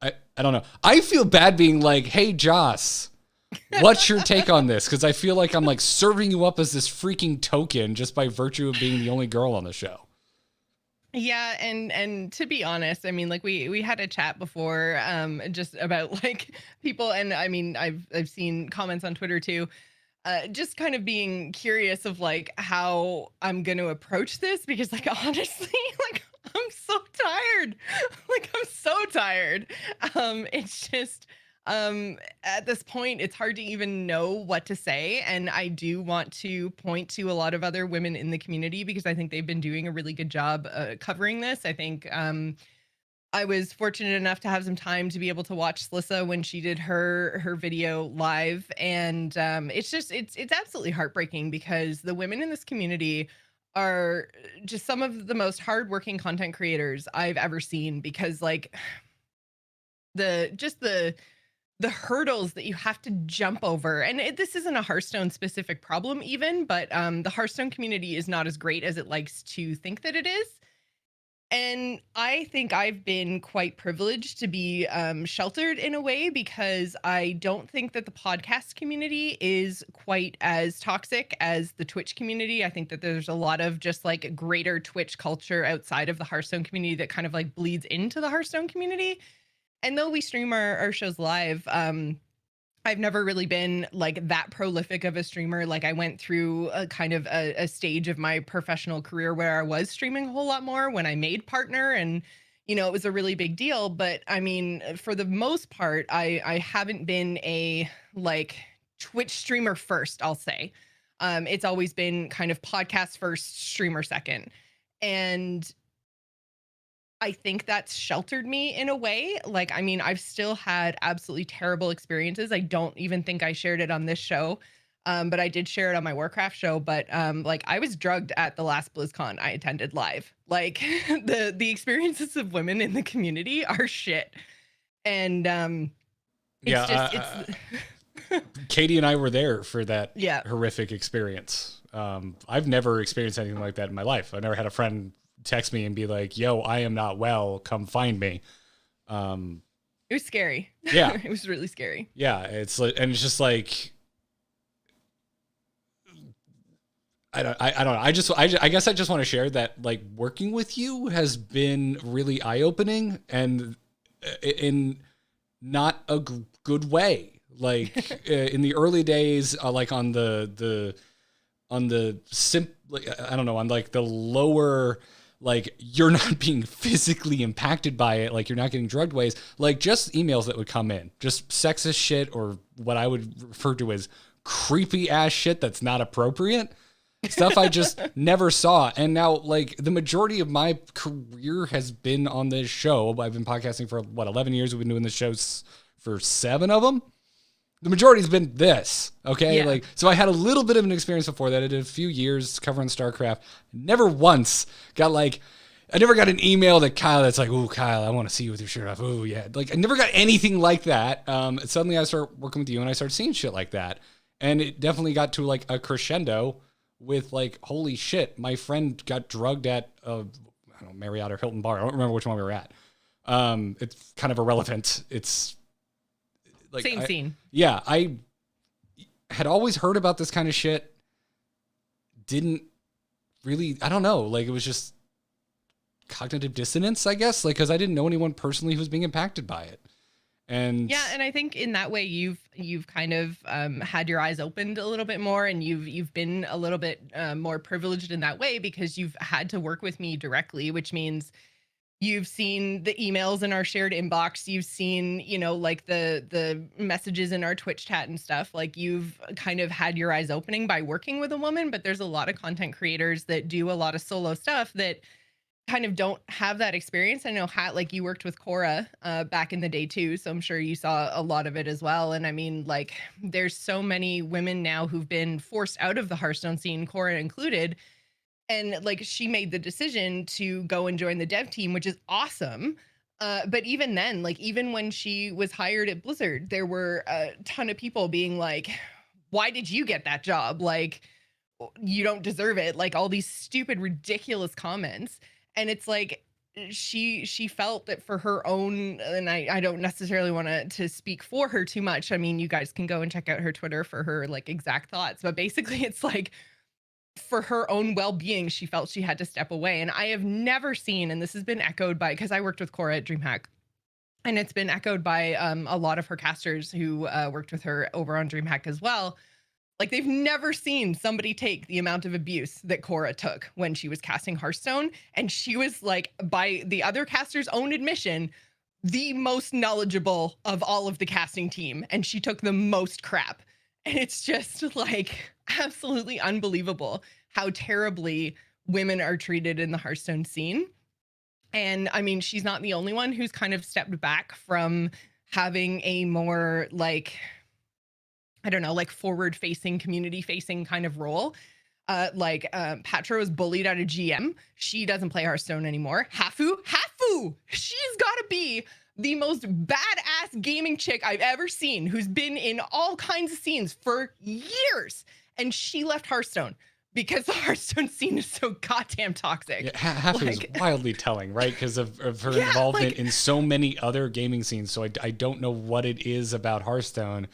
I don't know. I feel bad being like, hey, Joce, what's your take on this? Because I feel like I'm like serving you up as this freaking token just by virtue of being the only girl on the show. Yeah, and to be honest, I mean, like we had a chat before, just about like people, and I mean, I've seen comments on Twitter too, just kind of being curious of like how I'm gonna approach this because like honestly, like I'm so tired, like I'm so tired. It's just at this point, it's hard to even know what to say. And I do want to point to a lot of other women in the community because I think they've been doing a really good job covering this. I think I was fortunate enough to have some time to be able to watch Slissa when she did her video live, and it's absolutely heartbreaking because the women in this community are just some of the most hardworking content creators I've ever seen, because like the hurdles that you have to jump over, and this isn't a Hearthstone specific problem even, but the Hearthstone community is not as great as it likes to think that it is. And I think I've been quite privileged to be sheltered in a way, because I don't think that the podcast community is quite as toxic as the Twitch community. I think that there's a lot of just like greater Twitch culture outside of the Hearthstone community that kind of like bleeds into the Hearthstone community. And though we stream our shows live, I've never really been like that prolific of a streamer. Like I went through a kind of a stage of my professional career where I was streaming a whole lot more when I made partner, and it was a really big deal. But I mean, for the most part, I haven't been a like Twitch streamer first, I'll say. It's always been kind of podcast first, streamer second. And I think that's sheltered me in a way. Like, I mean, I've still had absolutely terrible experiences. I don't even think I shared it on this show, but I did share it on my Warcraft show. But like, I was drugged at the last BlizzCon I attended live. Like, the experiences of women in the community are shit. And Katie and I were there for that Yeah. horrific experience. I've never experienced anything like that in my life. I never had a friend text me and be like, yo, I am not well, come find me. It was scary. Yeah. It was really scary. Yeah, it's like, and it's just like, I don't know. I guess I just want to share that like working with you has been really eye-opening, and in not a good way. Like in the early days, like on the lower, like you're not being physically impacted by it, like you're not getting drugged ways, like just emails that would come in, just sexist shit, or what I would refer to as creepy ass shit that's not appropriate. Stuff I just never saw. And now, like, the majority of my career has been on this show. I've been podcasting for, 11 years? We've been doing this show for 7 of them. The majority has been this, okay? Yeah. Like, so I had a little bit of an experience before that. I did a few years covering StarCraft. Never once got, like, I never got an email that that's like, ooh, Kyle, I want to see you with your shirt off. Ooh, yeah. Like, I never got anything like that. Suddenly I start working with you and I start seeing shit like that. And it definitely got to, like, a crescendo with, like, holy shit, my friend got drugged at Marriott or Hilton bar. I don't remember which one we were at. It's kind of irrelevant. It's like Same scene. Yeah, I had always heard about this kind of shit. Didn't really, I don't know. Like, it was just cognitive dissonance, I guess. Like, because I didn't know anyone personally who was being impacted by it. And yeah, and I think in that way you've kind of had your eyes opened a little bit more, and you've been a little bit more privileged in that way, because you've had to work with me directly, which means you've seen the emails in our shared inbox, you've seen, like the messages in our Twitch chat and stuff. Like, you've kind of had your eyes opening by working with a woman. But there's a lot of content creators that do a lot of solo stuff that kind of don't have that experience. I know, Hat, like, you worked with Cora back in the day too, so I'm sure you saw a lot of it as well. And I mean, like, there's so many women now who've been forced out of the Hearthstone scene, Cora included, and like, she made the decision to go and join the dev team, which is awesome. But even then, like, even when she was hired at Blizzard, there were a ton of people being like, why did you get that job? Like, you don't deserve it. Like, all these stupid, ridiculous comments. And it's like, she felt that for her own, and I don't necessarily want to speak for her too much. I mean, you guys can go and check out her Twitter for her like exact thoughts, but basically it's like, for her own well-being, she felt she had to step away. And I have never seen, and this has been echoed by, because I worked with Cora at DreamHack, and it's been echoed by a lot of her casters who worked with her over on DreamHack as well. Like, they've never seen somebody take the amount of abuse that Cora took when she was casting Hearthstone. And she was, like, by the other casters' own admission, the most knowledgeable of all of the casting team. And she took the most crap. And it's just, like, absolutely unbelievable how terribly women are treated in the Hearthstone scene. And I mean, she's not the only one who's kind of stepped back from having a more like, I don't know, like forward facing, community facing kind of role. Patra was bullied out of GM. She doesn't play Hearthstone anymore. Hafu, she's got to be the most badass gaming chick I've ever seen, who's been in all kinds of scenes for years. And she left Hearthstone because the Hearthstone scene is so goddamn toxic. Yeah, Hafu is wildly telling, right? Because of her involvement in so many other gaming scenes. So I don't know what it is about Hearthstone.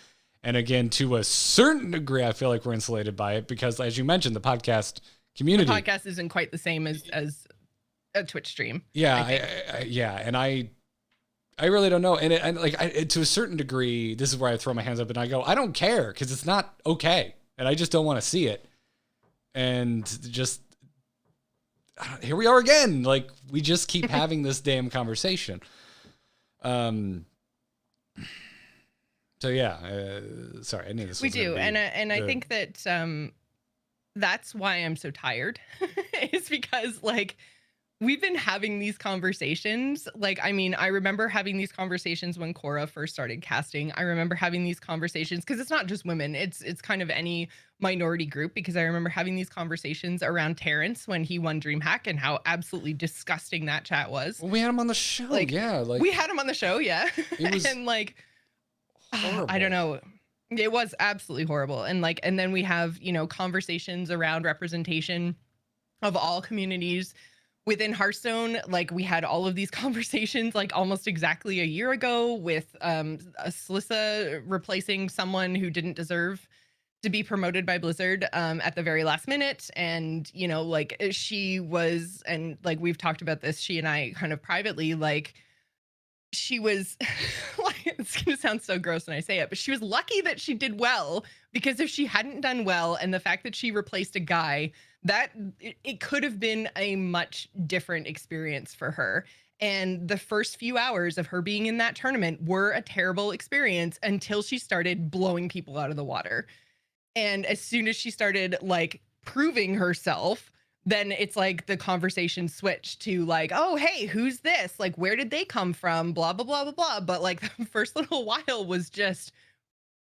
And again, to a certain degree, I feel like we're insulated by it because, as you mentioned, the podcast community. The podcast isn't quite the same as a Twitch stream. Yeah, and I really don't know. And to a certain degree, this is where I throw my hands up and I go, I don't care because it's not okay, and I just don't want to see it. And just here we are again. Like we just keep having this damn conversation. So yeah, sorry, I knew this. We do, and I think that that's why I'm so tired. Is because like we've been having these conversations. Like, I mean, I remember having these conversations when Cora first started casting. I remember having these conversations because it's not just women; it's kind of any minority group. Because I remember having these conversations around Terrence when he won DreamHack and how absolutely disgusting that chat was. Well, we had him on the show. Like, we had him on the show. Yeah, it was and like. horrible. I don't know. It was absolutely horrible. And then we have, conversations around representation of all communities within Hearthstone. Like we had all of these conversations like almost exactly a year ago with Celissa replacing someone who didn't deserve to be promoted by Blizzard at the very last minute. And, she was, and like we've talked about this, she and I kind of privately, like, she was like, it's gonna sound so gross when I say it, but she was lucky that she did well, because if she hadn't done well and the fact that she replaced a guy, that it could have been a much different experience for her. And the first few hours of her being in that tournament were a terrible experience until she started blowing people out of the water. And as soon as she started like proving herself, then it's like the conversation switched to like, oh, hey, who's this? Like, where did they come from? Blah, blah, blah, blah, blah. But like the first little while was just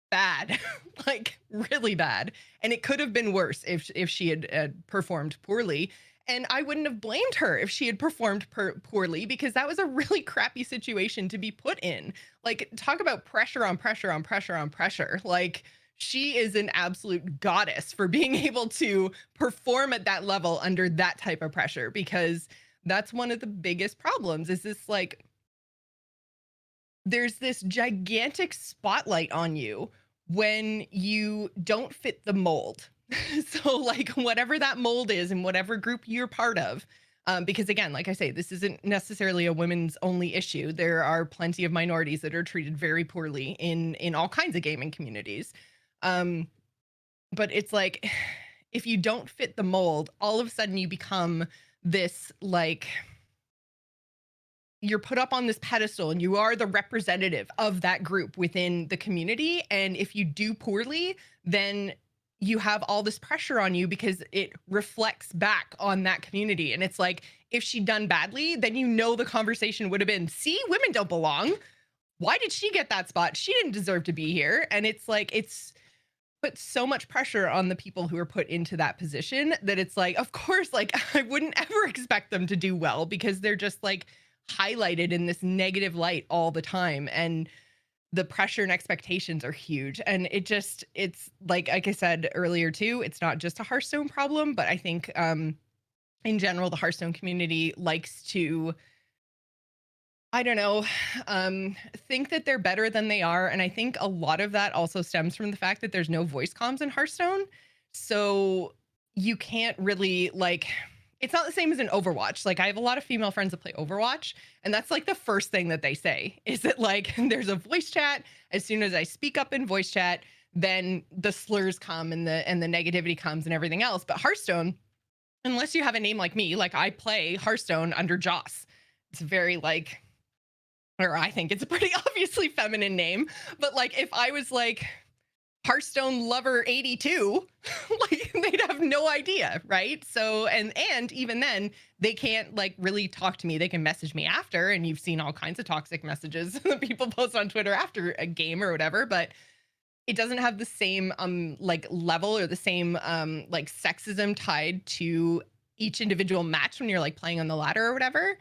bad, like really bad. And it could have been worse if she had performed poorly. And I wouldn't have blamed her if she had performed poorly, because that was a really crappy situation to be put in. Like, talk about pressure on pressure on pressure on pressure. Like, she is an absolute goddess for being able to perform at that level under that type of pressure, because that's one of the biggest problems is this, like, there's this gigantic spotlight on you when you don't fit the mold. So like whatever that mold is and whatever group you're part of, because again, like I say, this isn't necessarily a women's only issue. There are plenty of minorities that are treated very poorly in all kinds of gaming communities. But it's like, if you don't fit the mold, all of a sudden you become this, like, you're put up on this pedestal and you are the representative of that group within the community. And if you do poorly, then you have all this pressure on you because it reflects back on that community. And it's like, if she'd done badly, then the conversation would have been, see, women don't belong. Why did she get that spot? She didn't deserve to be here. And it's like, it's put so much pressure on the people who are put into that position that it's like, of course, like I wouldn't ever expect them to do well because they're just like highlighted in this negative light all the time. And the pressure and expectations are huge. And it's like I said earlier too, it's not just a Hearthstone problem, but I think in general, the Hearthstone community likes to, I don't know, think that they're better than they are. And I think a lot of that also stems from the fact that there's no voice comms in Hearthstone. So you can't really, like, it's not the same as in Overwatch. Like, I have a lot of female friends that play Overwatch, and that's like the first thing that they say is that, like, there's a voice chat. As soon as I speak up in voice chat, then the slurs come and the negativity comes and everything else. But Hearthstone, unless you have a name like me, like I play Hearthstone under Joce. It's very like, or I think it's a pretty obviously feminine name, but like if I was like Hearthstone lover 82, like they'd have no idea, right? So and even then they can't like really talk to me. They can message me after, and you've seen all kinds of toxic messages that people post on Twitter after a game or whatever, but it doesn't have the same like level or the same like sexism tied to each individual match when you're like playing on the ladder or whatever.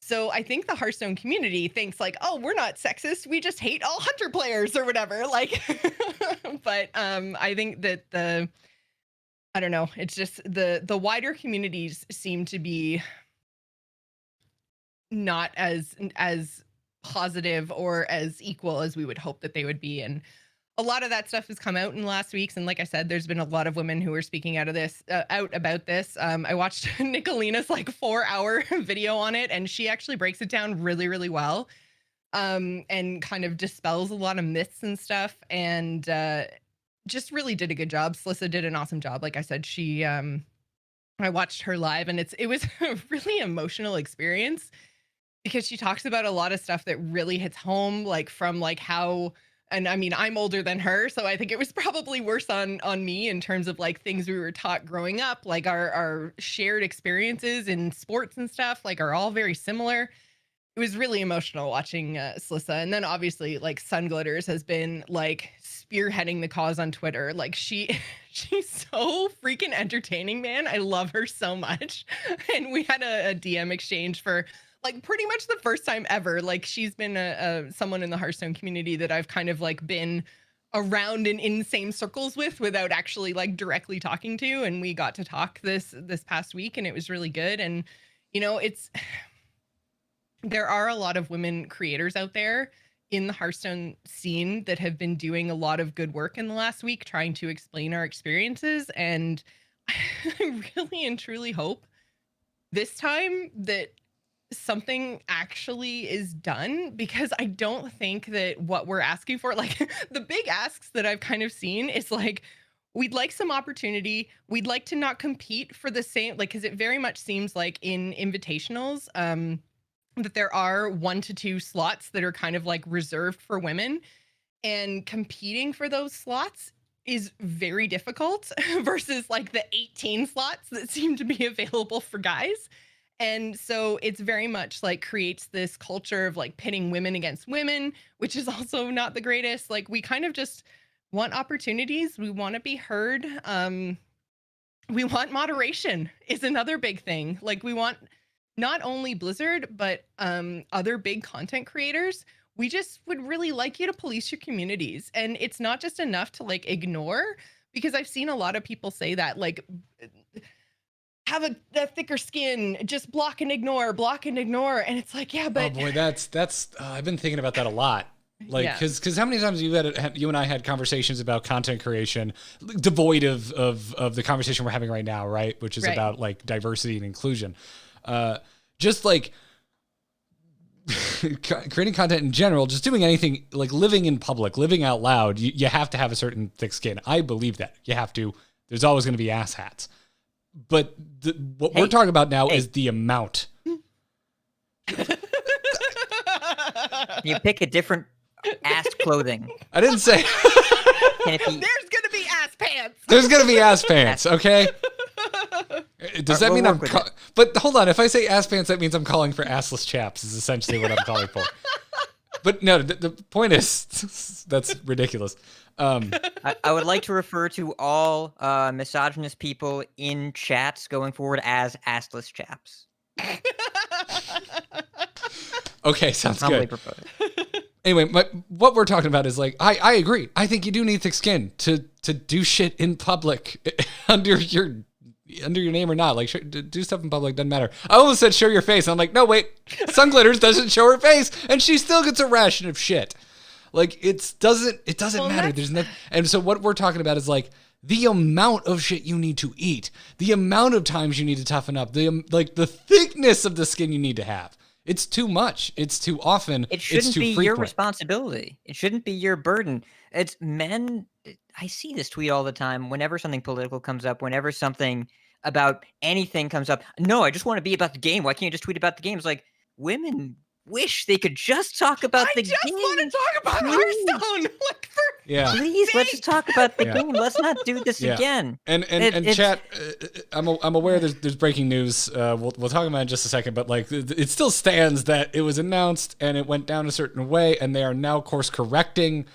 So I think the Hearthstone community thinks like, oh, we're not sexist. We just hate all hunter players or whatever. Like, but I think that I don't know. It's just the wider communities seem to be not as positive or as equal as we would hope that they would be. And a lot of that stuff has come out in the last weeks, and like I said, there's been a lot of women who are speaking out about this. I watched Nicolina's like 4-hour video on it, and she actually breaks it down really, really well, and kind of dispels a lot of myths and stuff, and just really did a good job. Slissa did an awesome job. Like I said, she I watched her live, and it was a really emotional experience because she talks about a lot of stuff that really hits home, like from like how. And I mean, I'm older than her, so I think it was probably worse on me in terms of like things we were taught growing up, like our shared experiences in sports and stuff, like are all very similar. It was really emotional watching Slissa. And then obviously like Sun Glitters has been like spearheading the cause on Twitter. Like she's so freaking entertaining, man. I love her so much. And we had a DM exchange for like pretty much the first time ever. Like she's been someone in the Hearthstone community that I've kind of like been around and in same circles with without actually like directly talking to. And we got to talk this past week, and it was really good. And, you know, there are a lot of women creators out there in the Hearthstone scene that have been doing a lot of good work in the last week, trying to explain our experiences. And I really and truly hope this time that something actually is done, because I don't think that what we're asking for, like the big asks that I've kind of seen is like, we'd like some opportunity. We'd like to not compete for the same, like, because it very much seems like in invitationals, that there are 1 to 2 slots that are kind of like reserved for women, and competing for those slots is very difficult versus like the 18 slots that seem to be available for guys. And so it's very much like creates this culture of like pitting women against women, which is also not the greatest. Like we kind of just want opportunities. We want to be heard. We want moderation is another big thing. Like we want not only Blizzard, but other big content creators. We just would really like you to police your communities. And it's not just enough to like ignore, because I've seen a lot of people say that like, have a thicker skin, just block and ignore. And it's like, yeah, but oh boy, that's I've been thinking about that a lot. Like, because how many times you and I had conversations about content creation devoid of the conversation we're having right now, right? Which is about like diversity and inclusion. Just like creating content in general, just doing anything, like living in public, living out loud, you have to have a certain thick skin. I believe that. You have to. There's always going to be asshats. But what we're talking about now is the amount. You pick a different ass clothing. I didn't say. There's going to be ass pants. There's going to be ass pants, okay? Does that mean but hold on, if I say ass pants, that means I'm calling for assless chaps is essentially what I'm calling for. But no, the point is, that's ridiculous. I would like to refer to all misogynist people in chats going forward as assless chaps. Okay, sounds good. Anyway, what we're talking about is like, I agree. I think you do need thick skin to do shit in public under your name or not. Like, do stuff in public, doesn't matter. I almost said show your face. I'm like, no, wait, Sun Glitters doesn't show her face, and she still gets a ration of shit. Like, it doesn't matter. There's no, and so what we're talking about is like the amount of shit you need to eat, the amount of times you need to toughen up, the thickness of the skin you need to have. It's too much. It's too often. It shouldn't be frequent. Your responsibility. It shouldn't be your burden. It's men. I see this tweet all the time. Whenever something political comes up, whenever something about anything comes up. No, I just want to be about the game. Why can't you just tweet about the game? It's like, women wish they could just talk about the game. I just want to talk about Hearthstone. Yeah. Please, let's just talk about the Yeah. game. Let's not do this Yeah. again. And It's- chat, I'm aware there's breaking news. We'll talk about it in just a second, but like it still stands that it was announced and it went down a certain way, and they are now course correcting.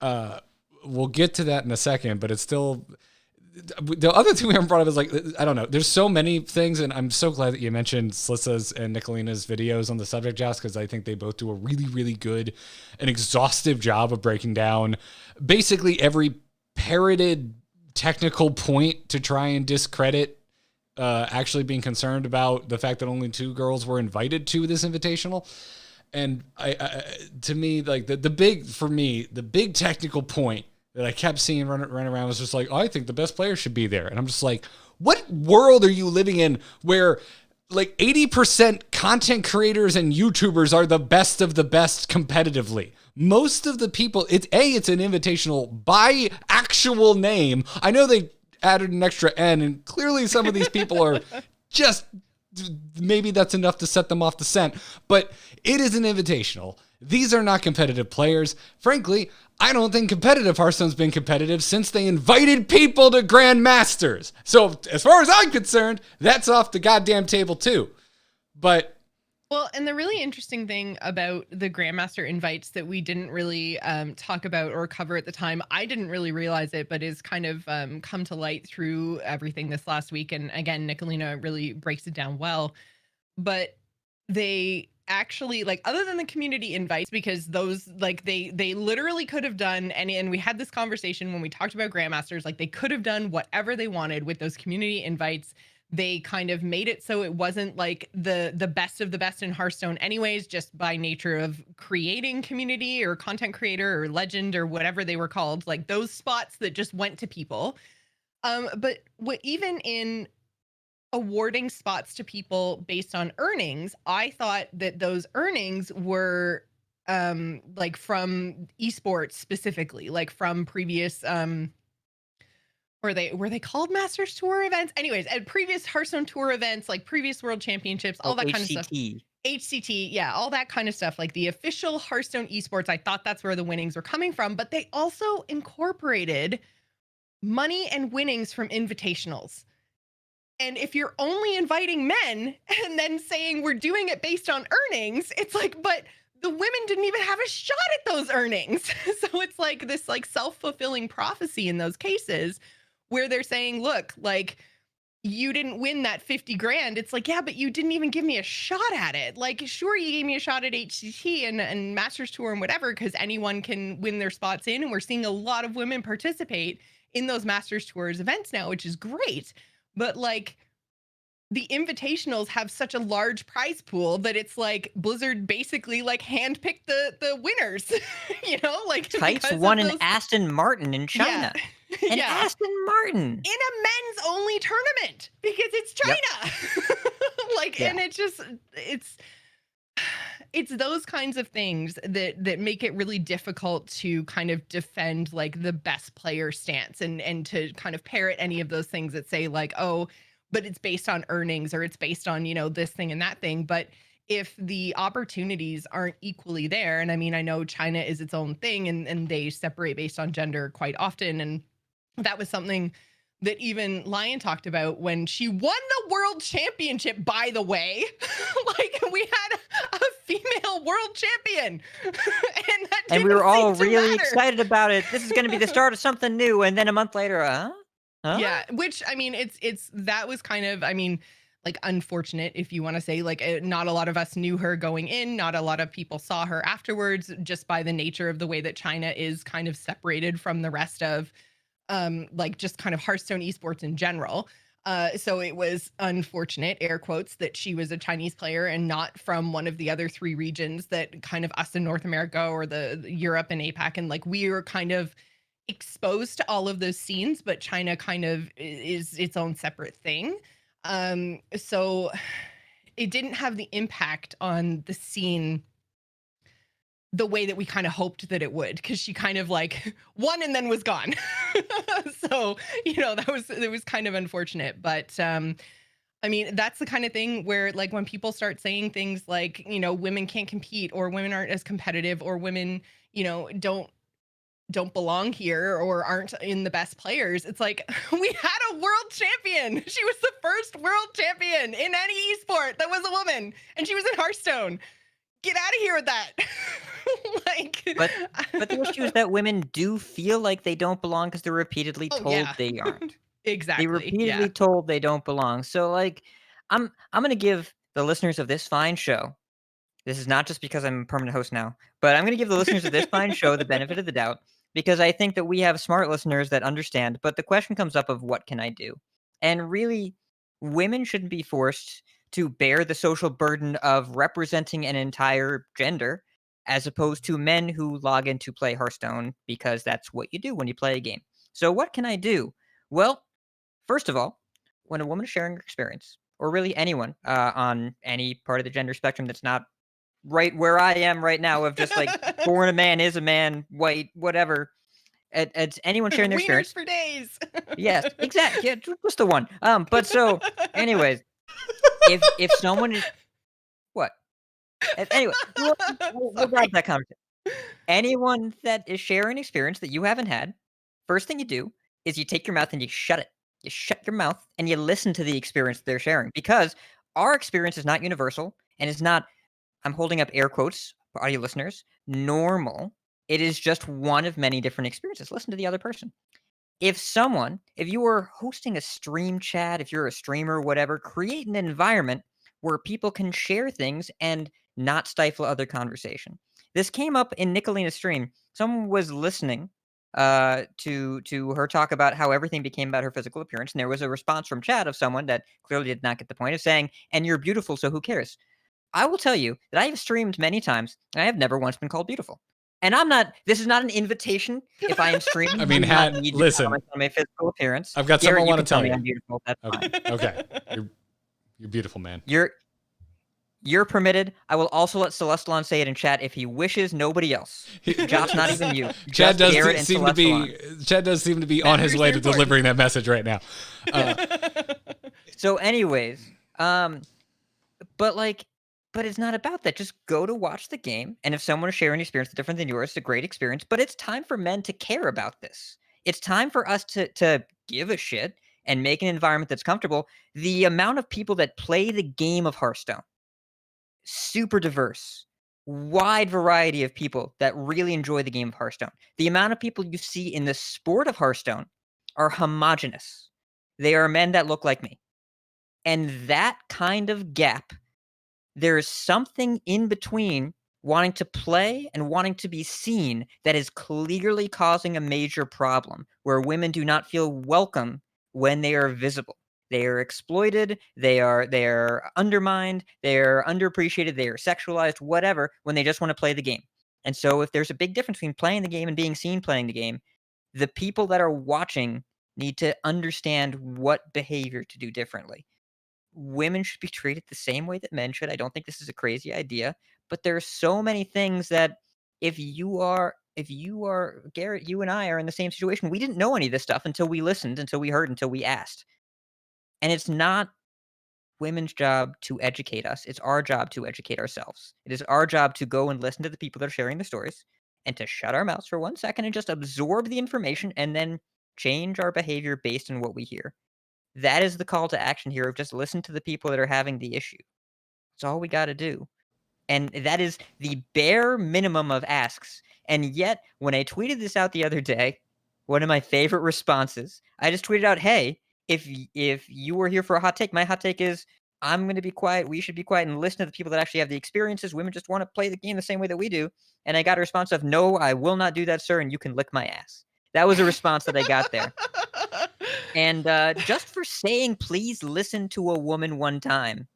We'll get to that in a second, but it's still. The other thing we haven't brought up is like, I don't know. There's so many things, and I'm so glad that you mentioned Slissa's and Nicolina's videos on the subject, Josh, because I think they both do a really, really good and exhaustive job of breaking down basically every parroted technical point to try and discredit actually being concerned about the fact that only 2 girls were invited to this invitational. And I to me, like the big technical point that I kept seeing run around was just like, oh, I think the best players should be there. And I'm just like, what world are you living in where like 80% content creators and YouTubers are the best of the best competitively? Most of the people, it's an invitational by actual name. I know they added an extra N, and clearly some of these people are just, maybe that's enough to set them off the scent, but it is an invitational. These are not competitive players. Frankly, I don't think competitive Hearthstone's been competitive since they invited people to Grandmasters. So as far as I'm concerned, that's off the goddamn table too. But well, and the really interesting thing about the Grandmaster invites that we didn't really talk about or cover at the time, I didn't really realize it, but is kind of come to light through everything this last week. And again, Nicolina really breaks it down well. But they actually, like, other than the community invites, because those, like, they literally could have done any, and we had this conversation when we talked about Grandmasters, like they could have done whatever they wanted with those community invites. They kind of made it so it wasn't like the best of the best in Hearthstone anyways, just by nature of creating community or content creator or legend or whatever they were called, like those spots that just went to people. But even in awarding spots to people based on earnings, I thought that those earnings were like from esports specifically, like from previous were they called Masters Tour events? Anyways, at previous Hearthstone Tour events, like previous World Championships, all that kind of stuff. HCT, yeah, all that kind of stuff, like the official Hearthstone esports. I thought that's where the winnings were coming from, but they also incorporated money and winnings from invitationals. And if you're only inviting men and then saying we're doing it based on earnings, it's like, but the women didn't even have a shot at those earnings. So it's like this like self-fulfilling prophecy in those cases where they're saying, look, like you didn't win that 50 grand. It's like, yeah, but you didn't even give me a shot at it. Like, sure, you gave me a shot at HCT and Masters Tour and whatever, because anyone can win their spots in. And we're seeing a lot of women participate in those Masters Tours events now, which is great. But like the invitationals have such a large prize pool that it's like Blizzard basically like handpicked the winners, you know, like Tights won an Aston Martin in China. Yeah. An Yeah. Aston Martin in a men's only tournament because it's China. Like, Yeah. and it's those kinds of things that make it really difficult to kind of defend like the best player stance and to kind of parrot any of those things that say like, oh, but it's based on earnings or it's based on, you know, this thing and that thing. But if the opportunities aren't equally there, and I mean, I know China is its own thing and they separate based on gender quite often. And that was something that even Lion talked about when she won the world championship, by the way. Like we had a female world champion. And we were all really excited about it. This is going to be the start of something new. And then a month later, Huh? Yeah, which I mean, it's that was kind of, I mean, like unfortunate if you want to say, like not a lot of us knew her going in, not a lot of people saw her afterwards, just by the nature of the way that China is kind of separated from the rest of like just kind of Hearthstone esports in general. So it was unfortunate, air quotes, that she was a Chinese player and not from one of the other 3 regions that kind of us in North America or the Europe and APAC, and like we were kind of exposed to all of those scenes, but China kind of is its own separate thing. So it didn't have the impact on the scene the way that we kind of hoped that it would, because she kind of like won and then was gone. So, you know, it was kind of unfortunate. But I mean, that's the kind of thing where like when people start saying things like, you know, women can't compete or women aren't as competitive or women, you know, don't don't belong here or aren't in the best players. It's like, we had a world champion. She was the first world champion in any esport that was a woman, and she was in Hearthstone. Get out of here with that. Like, But the issue is that women do feel like they don't belong because they're repeatedly oh told yeah, they aren't. They exactly. repeatedly Yeah. told they don't belong. So like, I'm gonna give the listeners of this fine show. This is not just because I'm a permanent host now, but I'm gonna give the listeners of this fine show the benefit of the doubt because I think that we have smart listeners that understand. But the question comes up of what can I do? And really, women shouldn't be forced to bear the social burden of representing an entire gender, as opposed to men who log in to play Hearthstone because that's what you do when you play a game. So what can I do? Well, first of all, when a woman is sharing her experience, or really anyone on any part of the gender spectrum that's not right where I am right now, of just like born a man, is a man, white, whatever, it's anyone sharing their Wieners experience. for days. Yes, exactly. Yeah, just the one. But so, anyways, if someone is what? Anyway, we'll grab that conversation. Anyone that is sharing experience that you haven't had, first thing you do is you take your mouth and you shut it. You shut your mouth and you listen to the experience they're sharing, because our experience is not universal and it's not, I'm holding up air quotes for audio listeners, normal. It is just one of many different experiences. Listen to the other person. If you are hosting a stream chat, if you're a streamer, whatever, create an environment where people can share things and not stifle other conversation. This came up in Nicolina's stream. Someone was listening to her talk about how everything became about her physical appearance, and there was a response from chat of someone that clearly did not get the point, of saying, "And you're beautiful, so who cares?" I will tell you that I have streamed many times, and I have never once been called beautiful. And this is not an invitation. If I am streaming, I mean, you do not Hat, need to listen. comment on my physical appearance. I've got something I Garrett, you want to can tell tell me you. I'm beautiful. That's fine. Okay. You're beautiful, man. You're permitted. I will also let Celestalon say it in chat if he wishes. Nobody else. Josh, not even you. Chad Just does Garrett and seem to Celestalon. be. Chad does seem to be on his way to Boundaries are delivering that message right now. So, anyways, but it's not about that. Just go to watch the game, and if someone is sharing an experience that's different than yours, it's a great experience. But it's time for men to care about this. It's time for us to give a shit and make an environment that's comfortable. The amount of people that play the game of Hearthstone, super diverse, wide variety of people that really enjoy the game of Hearthstone. The amount of people you see in the sport of Hearthstone are homogenous. They are men that look like me. And that kind of gap, there's something in between wanting to play and wanting to be seen that is clearly causing a major problem, where women do not feel welcome when they are visible. They are exploited, they're undermined, they're underappreciated, they are sexualized, whatever, when they just want to play the game. And so if there's a big difference between playing the game and being seen playing the game, the people that are watching need to understand what behavior to do differently. Women should be treated the same way that men should. I don't think this is a crazy idea, but there are so many things that if you are Garrett, you and I are in the same situation. We didn't know any of this stuff until we listened, until we heard, until we asked. And it's not women's job to educate us. It's our job to educate ourselves. It is our job to go and listen to the people that are sharing the stories and to shut our mouths for 1 second and just absorb the information and then change our behavior based on what we hear. That is the call to action here, of just listen to the people that are having the issue. That's all we got to do. And that is the bare minimum of asks. And yet, when I tweeted this out the other day, one of my favorite responses, I just tweeted out, "Hey, if you were here for a hot take, my hot take is I'm going to be quiet. We should be quiet and listen to the people that actually have the experiences. Women just want to play the game the same way that we do." And I got a response of, "No, I will not do that, sir, and you can lick my ass." That was a response that I got there. And just for saying, "Please listen to a woman one time,"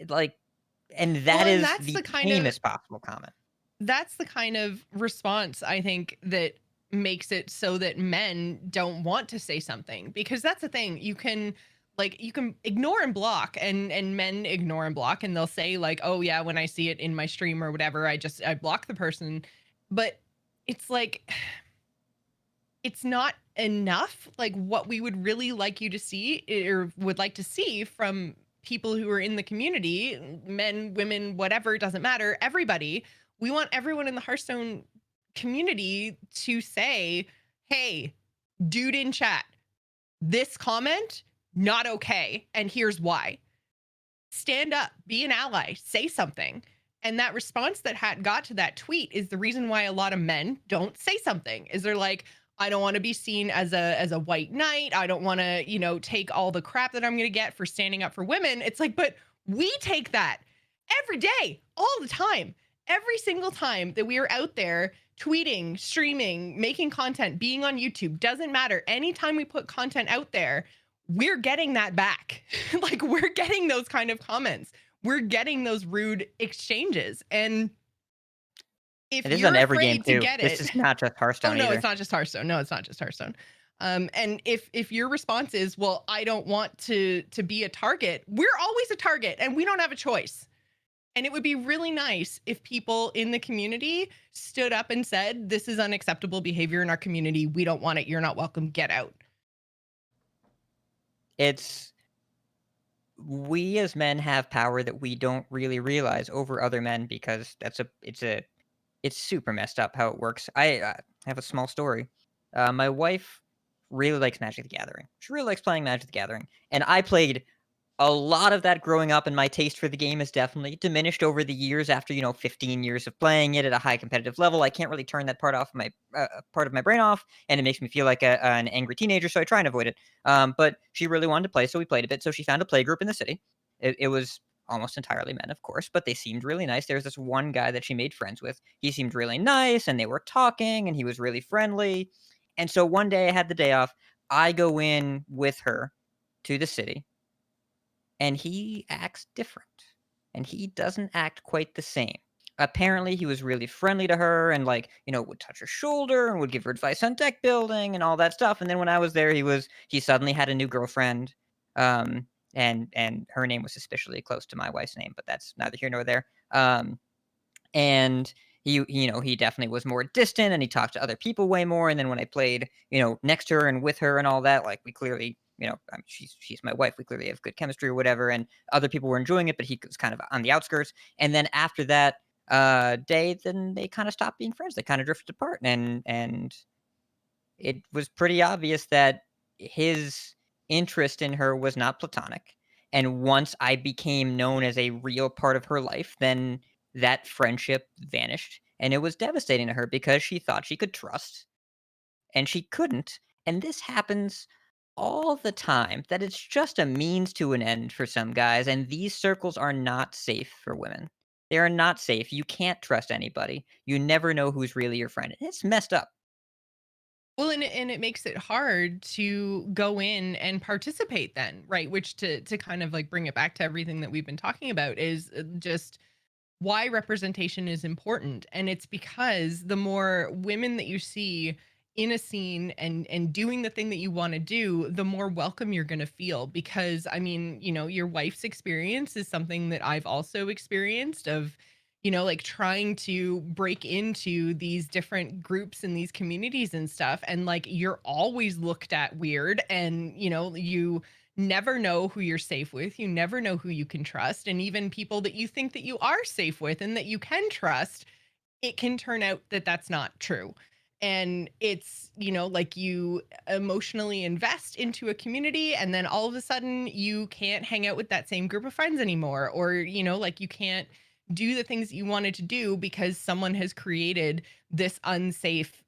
like, and that Well, and is that's the the kind of tamest possible comment. that's the kind of response I think that makes it so that men don't want to say something, because that's the thing. You can ignore and block, and men ignore and block, and they'll say like, "Oh yeah, when I see it in my stream or whatever, I block the person." But it's like, it's not enough. Like, what we would really like you to see, or would like to see from people who are in the community, men, women, whatever, it doesn't matter, everybody, we want everyone in the Hearthstone community to say, hey, dude in chat, this comment, not okay. And here's why. Stand up, be an ally, say something. And that response that Hat got to that tweet is the reason why a lot of men don't say something. Is they're like, I don't want to be seen as a white knight. I don't want to, take all the crap that I'm going to get for standing up for women. It's like, but we take that every day, all the time. Every single time that we are out there tweeting, streaming, making content, being on YouTube, doesn't matter. Anytime we put content out there, we're getting that back. Like, we're getting those kind of comments. We're getting those rude exchanges. And if This is you're on every game afraid to too. get This it, is not just Hearthstone no, either. it's not just Hearthstone. No, it's not just Hearthstone. And if your response is, well, I don't want to be a target, we're always a target and we don't have a choice. And it would be really nice if people in the community stood up and said, this is unacceptable behavior in our community. We don't want it. You're not welcome. Get out. We as men have power that we don't really realize over other men, because it's super messed up how it works. I have a small story. My wife really likes Magic the Gathering. She really likes playing Magic the Gathering, and I played a lot of that growing up, and my taste for the game has definitely diminished over the years after 15 years of playing it at a high competitive level. I can't really turn that part of my brain off, and it makes me feel like an angry teenager, so I try and avoid it. But she really wanted to play, so we played a bit. So she found a play group in the city. It was almost entirely men, of course, but they seemed really nice. There was this one guy that she made friends with. He seemed really nice, and they were talking, and he was really friendly. And so one day I had the day off. I go in with her to the city, and he acts different, and he doesn't act quite the same. Apparently he was really friendly to her, and would touch her shoulder and would give her advice on deck building and all that stuff. And then when I was there, he suddenly had a new girlfriend, and her name was suspiciously close to my wife's name, but that's neither here nor there. And he definitely was more distant, and he talked to other people way more. And then when I played next to her and with her and all that, like, we clearly, she's my wife, we clearly have good chemistry or whatever, and other people were enjoying it, but he was kind of on the outskirts. And then after that day, then they kind of stopped being friends. They kind of drifted apart, and it was pretty obvious that his interest in her was not platonic. And once I became known as a real part of her life, then that friendship vanished, and it was devastating to her because she thought she could trust, and she couldn't. And this happens all the time, that it's just a means to an end for some guys, and these circles are not safe for women. They are not safe. You can't trust anybody. You never know who's really your friend. It's messed up. Well, and it makes it hard to go in and participate then, right? Which to kind of like bring it back to everything that we've been talking about is just why representation is important. And it's because the more women that you see in a scene and doing the thing that you want to do, the more welcome you're going to feel. Because I mean, your wife's experience is something that I've also experienced of, like trying to break into these different groups and these communities and stuff. And like, you're always looked at weird, and, you never know who you're safe with. You never know who you can trust. And even people that you think that you are safe with and that you can trust, it can turn out that that's not true. And it's, like, you emotionally invest into a community, and then all of a sudden you can't hang out with that same group of friends anymore. Or, like, you can't do the things that you wanted to do because someone has created this unsafe,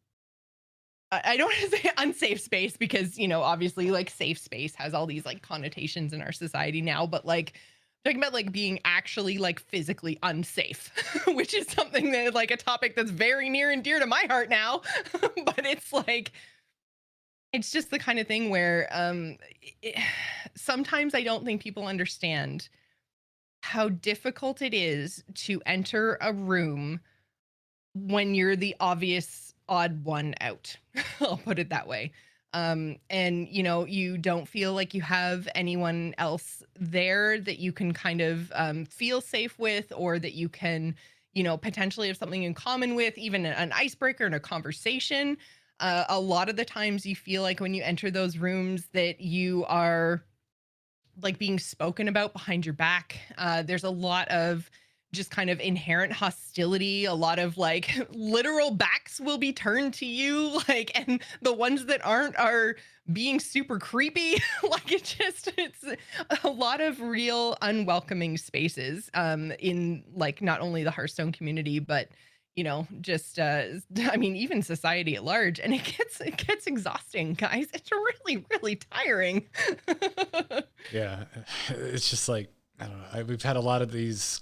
I don't want to say unsafe space, because, obviously, like, safe space has all these like connotations in our society now, but like talking about like being actually like physically unsafe, which is something that, like, a topic that's very near and dear to my heart now. But it's like, it's just the kind of thing where sometimes I don't think people understand how difficult it is to enter a room when you're the obvious odd one out. I'll put it that way. And you don't feel like you have anyone else there that you can kind of feel safe with, or that you can, potentially have something in common with, even an icebreaker in a conversation. A lot of the times you feel like when you enter those rooms that you are like being spoken about behind your back. There's a lot of just kind of inherent hostility. A lot of like literal backs will be turned to you, like, and the ones that aren't are being super creepy. Like it's a lot of real unwelcoming spaces in like not only the Hearthstone community, but just I mean, even society at large. And it gets exhausting, guys. It's really tiring. Yeah, it's just like, I don't know. We've had a lot of these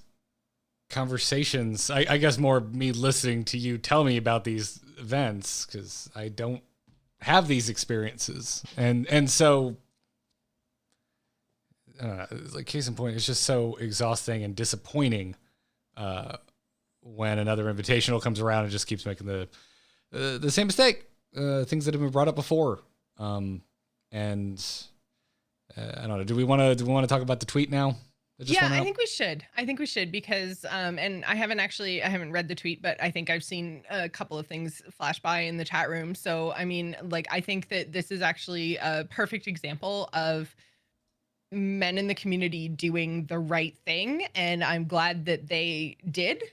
conversations. I guess more me listening to you tell me about these events because I don't have these experiences, and so like case in point, it's just so exhausting and disappointing when another invitational comes around and just keeps making the same mistake, things that have been brought up before, and I don't know. Do we want to talk about the tweet now? I think we should because and I haven't read the tweet, but I think I've seen a couple of things flash by in the chat room. So I mean, like, I think that this is actually a perfect example of men in the community doing the right thing, and I'm glad that they did,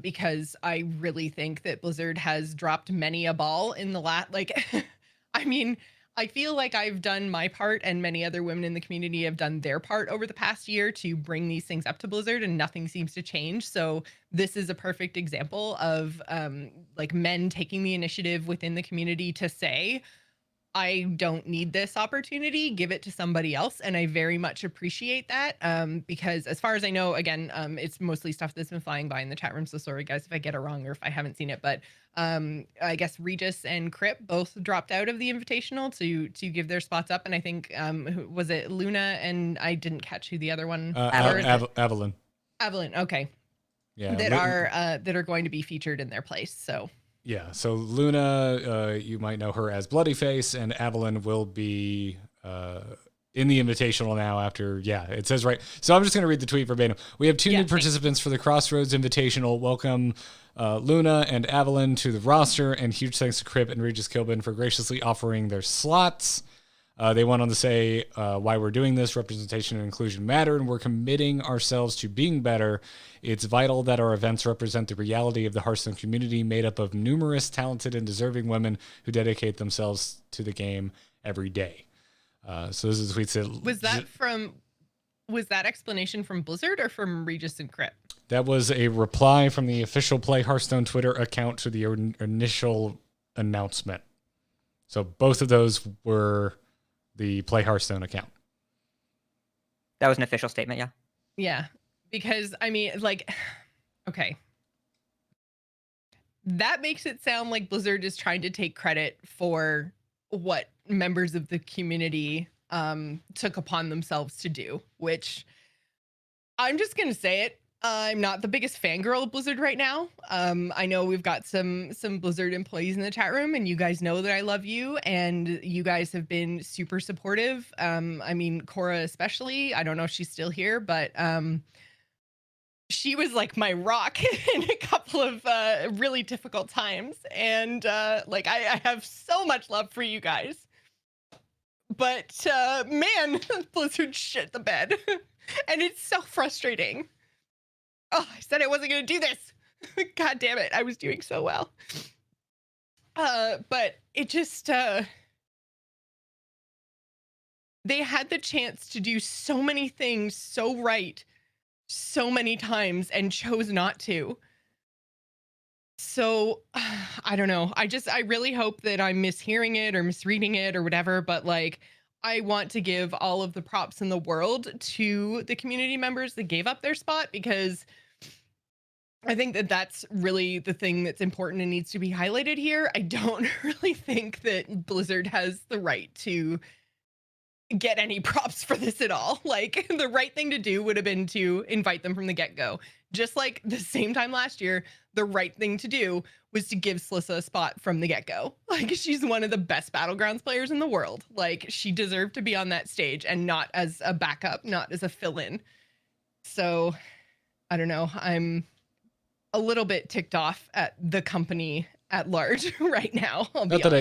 because I really think that Blizzard has dropped many a ball in the I mean, I feel like I've done my part and many other women in the community have done their part over the past year to bring these things up to Blizzard, and nothing seems to change. So this is a perfect example of like men taking the initiative within the community to say, I don't need this opportunity, give it to somebody else. And I very much appreciate that, because as far as I know, again, it's mostly stuff that's been flying by in the chat room. So sorry, guys, if I get it wrong or if I haven't seen it. But I guess Regis and Crip both dropped out of the invitational to give their spots up. And I think, was it Luna? And I didn't catch who the other one Avalyn. Avalyn, okay. Yeah. That are going to be featured in their place. So yeah, so Luna, you might know her as Bloodyface, and Avalyn will be in the invitational now after, it says right. So I'm just going to read the tweet verbatim. We have two new participants for the Crossroads Invitational. Welcome Luna and Avalyn to the roster, and huge thanks to Crip and Regis Kilbin for graciously offering their slots. They went on to say why we're doing this. Representation and inclusion matter, and we're committing ourselves to being better. It's vital that our events represent the reality of the Hearthstone community, made up of numerous talented and deserving women who dedicate themselves to the game every day. So this is a tweet said. Was that explanation from Blizzard or from Regis and Crip? That was a reply from the official Play Hearthstone Twitter account to the initial announcement. So both of those were the Play Hearthstone account. That was an official statement, yeah. Yeah, because I mean, like, okay. That makes it sound like Blizzard is trying to take credit for what members of the community took upon themselves to do, which I'm just going to say it. I'm not the biggest fangirl of Blizzard right now. I know we've got some Blizzard employees in the chat room, and you guys know that I love you, and you guys have been super supportive. I mean, Cora especially. I don't know if she's still here, but she was like my rock in a couple of really difficult times. And like, I have so much love for you guys. But man, Blizzard shit the bed. And it's so frustrating. Oh, I said I wasn't going to do this. God damn it. I was doing so well. But it just, they had the chance to do so many things so right so many times and chose not to. So I don't know. I really hope that I'm mishearing it or misreading it or whatever, but like, I want to give all of the props in the world to the community members that gave up their spot, because I think that that's really the thing that's important and needs to be highlighted here. I don't really think that Blizzard has the right to get any props for this at all. Like, the right thing to do would have been to invite them from the get-go. Just like the same time last year, the right thing to do was to give Slissa a spot from the get-go. Like, she's one of the best Battlegrounds players in the world. Like, she deserved to be on that stage and not as a backup, not as a fill-in. So, I don't know. I'm a little bit ticked off at the company at large right now. Not that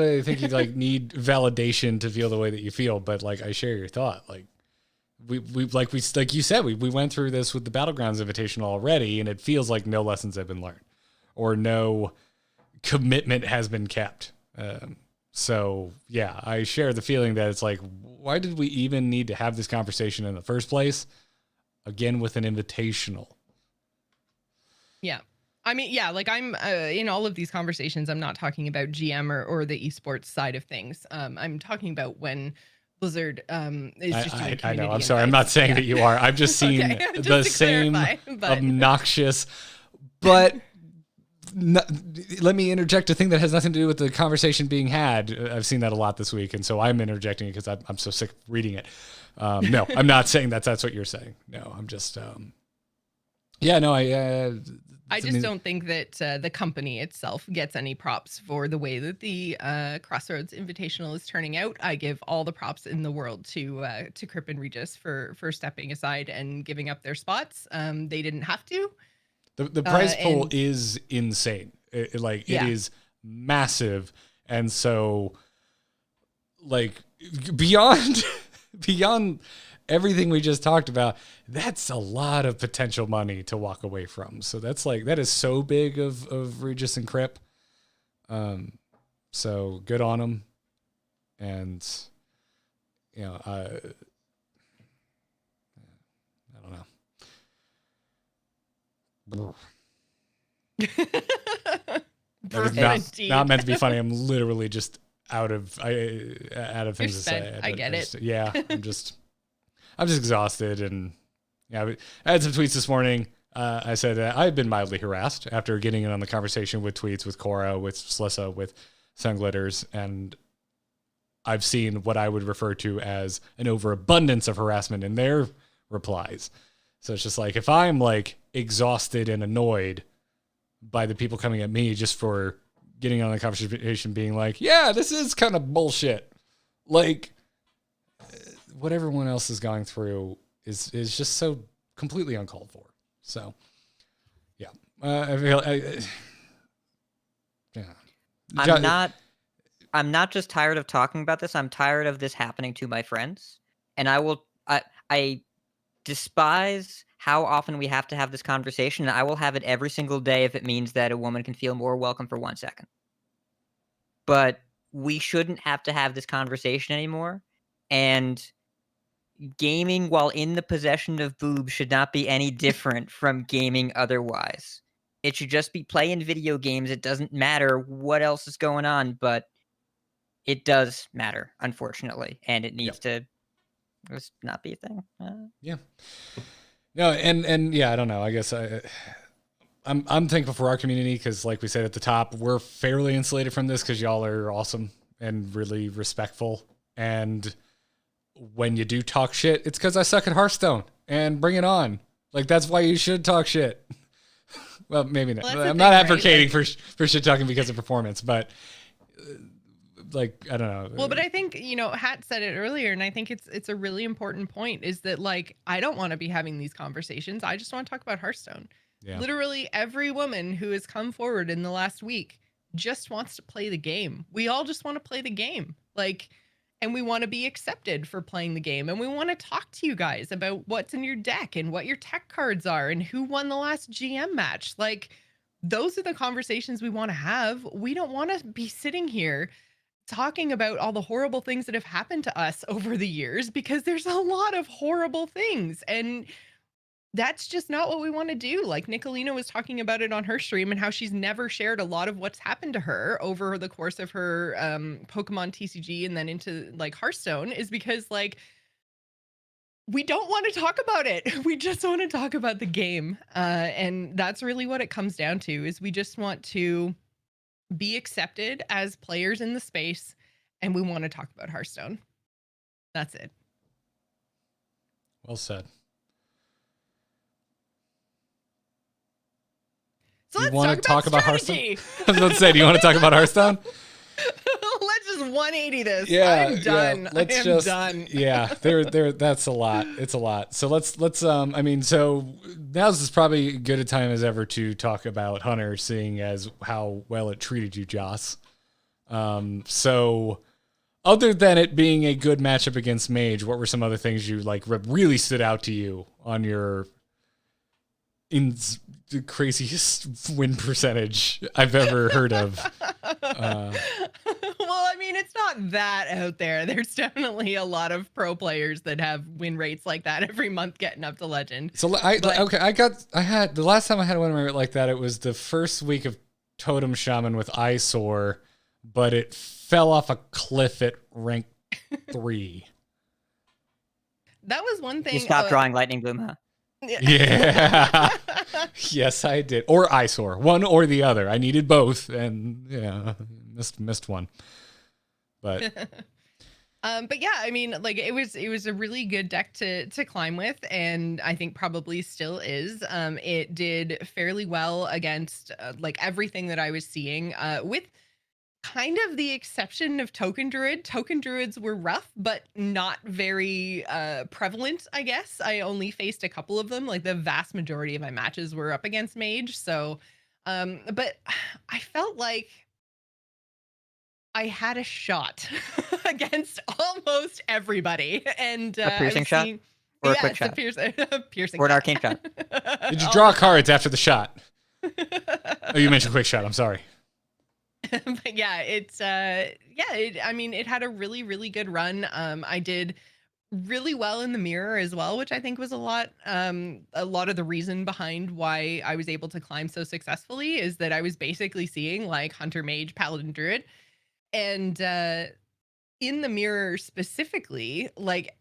I think you like need validation to feel the way that you feel, but like I share your thought. Like, like you said, we went through this with the Battlegrounds Invitational already, and it feels like no lessons have been learned or no commitment has been kept. So yeah, I share the feeling that it's like, why did we even need to have this conversation in the first place? Again, with an invitational. Yeah. I mean, yeah, like I'm in all of these conversations, I'm not talking about GM or the esports side of things. I'm talking about when Blizzard is just doing community I know. I'm sorry. invites. I'm not saying that you are. I've just seen Okay, just the to same clarify, but- obnoxious, but let me interject a thing that has nothing to do with the conversation being had. I've seen that a lot this week, and so I'm interjecting because I'm so sick of reading it. No, I'm not saying that's what you're saying. No, I'm just, yeah, no, I just don't think that the company itself gets any props for the way that the Crossroads Invitational is turning out. I give all the props in the world to Crip and Regis for stepping aside and giving up their spots. They didn't have to. The prize pool is insane. It is massive, and so like beyond everything we just talked about, that's a lot of potential money to walk away from. So that is so big of Regis and Crip. So good on them, and you know, I don't know. That is not meant to be funny. I'm literally just out of things to say. I get it. Yeah, I'm just exhausted, and yeah, I had some tweets this morning. I said that I've been mildly harassed after getting in on the conversation with tweets with Cora, with Slissa, with Sunglitters, and I've seen what I would refer to as an overabundance of harassment in their replies. So it's just like, if I'm like exhausted and annoyed by the people coming at me just for getting on the conversation being like, yeah, this is kind of bullshit. Like what everyone else is going through is just so completely uncalled for. So yeah, I feel, yeah. I'm not just tired of talking about this. I'm tired of this happening to my friends. And I despise how often we have to have this conversation. And I will have it every single day if it means that a woman can feel more welcome for 1 second. But we shouldn't have to have this conversation anymore. And gaming while in the possession of boobs should not be any different from gaming otherwise. It should just be playing video games. It doesn't matter what else is going on, but it does matter, unfortunately, and it needs to just not be a thing. Yeah. No, and yeah, I don't know. I guess I'm thankful for our community because, like we said at the top, we're fairly insulated from this because y'all are awesome and really respectful. And when you do talk shit, it's because I suck at Hearthstone, and bring it on. Like, that's why you should talk shit. Well, maybe not. Well, I'm not advocating for shit talking because of performance, but like, I don't know. Well, but I think, Hat said it earlier, and I think it's a really important point, is that, like, I don't want to be having these conversations. I just want to talk about Hearthstone. Yeah. Literally every woman who has come forward in the last week just wants to play the game. We all just want to play the game. Like, and we want to be accepted for playing the game. And we want to talk to you guys about what's in your deck and what your tech cards are and who won the last GM match. Like, those are the conversations we want to have. We don't want to be sitting here talking about all the horrible things that have happened to us over the years, because there's a lot of horrible things. And that's just not what we want to do. Like, Nicolina was talking about it on her stream and how she's never shared a lot of what's happened to her over the course of her Pokemon TCG and then into like Hearthstone, is because, like, we don't want to talk about it. We just want to talk about the game. And that's really what it comes down to, is we just want to be accepted as players in the space, and we want to talk about Hearthstone. That's it. Well said. So you want to talk about Hearthstone? I was about to say, do you want to talk about Hearthstone? Let's just 180 this. Yeah, I'm done. Yeah, I am done. Yeah, that's a lot. It's a lot. So let's I mean, so now's is probably as good a time as ever to talk about Hunter, seeing as how well it treated you, Joce. So Other than it being a good matchup against Mage, what were some other things you like really stood out to you on your the craziest win percentage I've ever heard of? Well, I mean, it's not that out there. There's definitely a lot of pro players that have win rates like that every month getting up to legend. So I had the last time I had a win rate like that, it was the first week of Totem Shaman with Eyesore, but it fell off a cliff at rank 3. That was one thing. You stopped drawing Lightning Bloom, huh? Yeah. Yes, I did. Or Eyesore. One or the other. I needed both, and yeah, missed one. But yeah, I mean, like it was a really good deck to climb with, and I think probably still is. It did fairly well against like everything that I was seeing, with kind of the exception of Token Druid. Token Druids were rough, but not very prevalent, I guess. I only faced a couple of them. Like the vast majority of my matches were up against Mage. So, but I felt like I had a shot against almost everybody. And a piercing shot? Or a quick shot? Piercing or an shot. arcane shot? did you draw cards after the shot? Oh, you mentioned quick shot. I'm sorry. But yeah, it's I mean, it had a really, really good run. I did really well in the mirror as well, which I think was a lot of the reason behind why I was able to climb so successfully is that I was basically seeing like Hunter, Mage, Paladin, Druid. And in the mirror specifically, like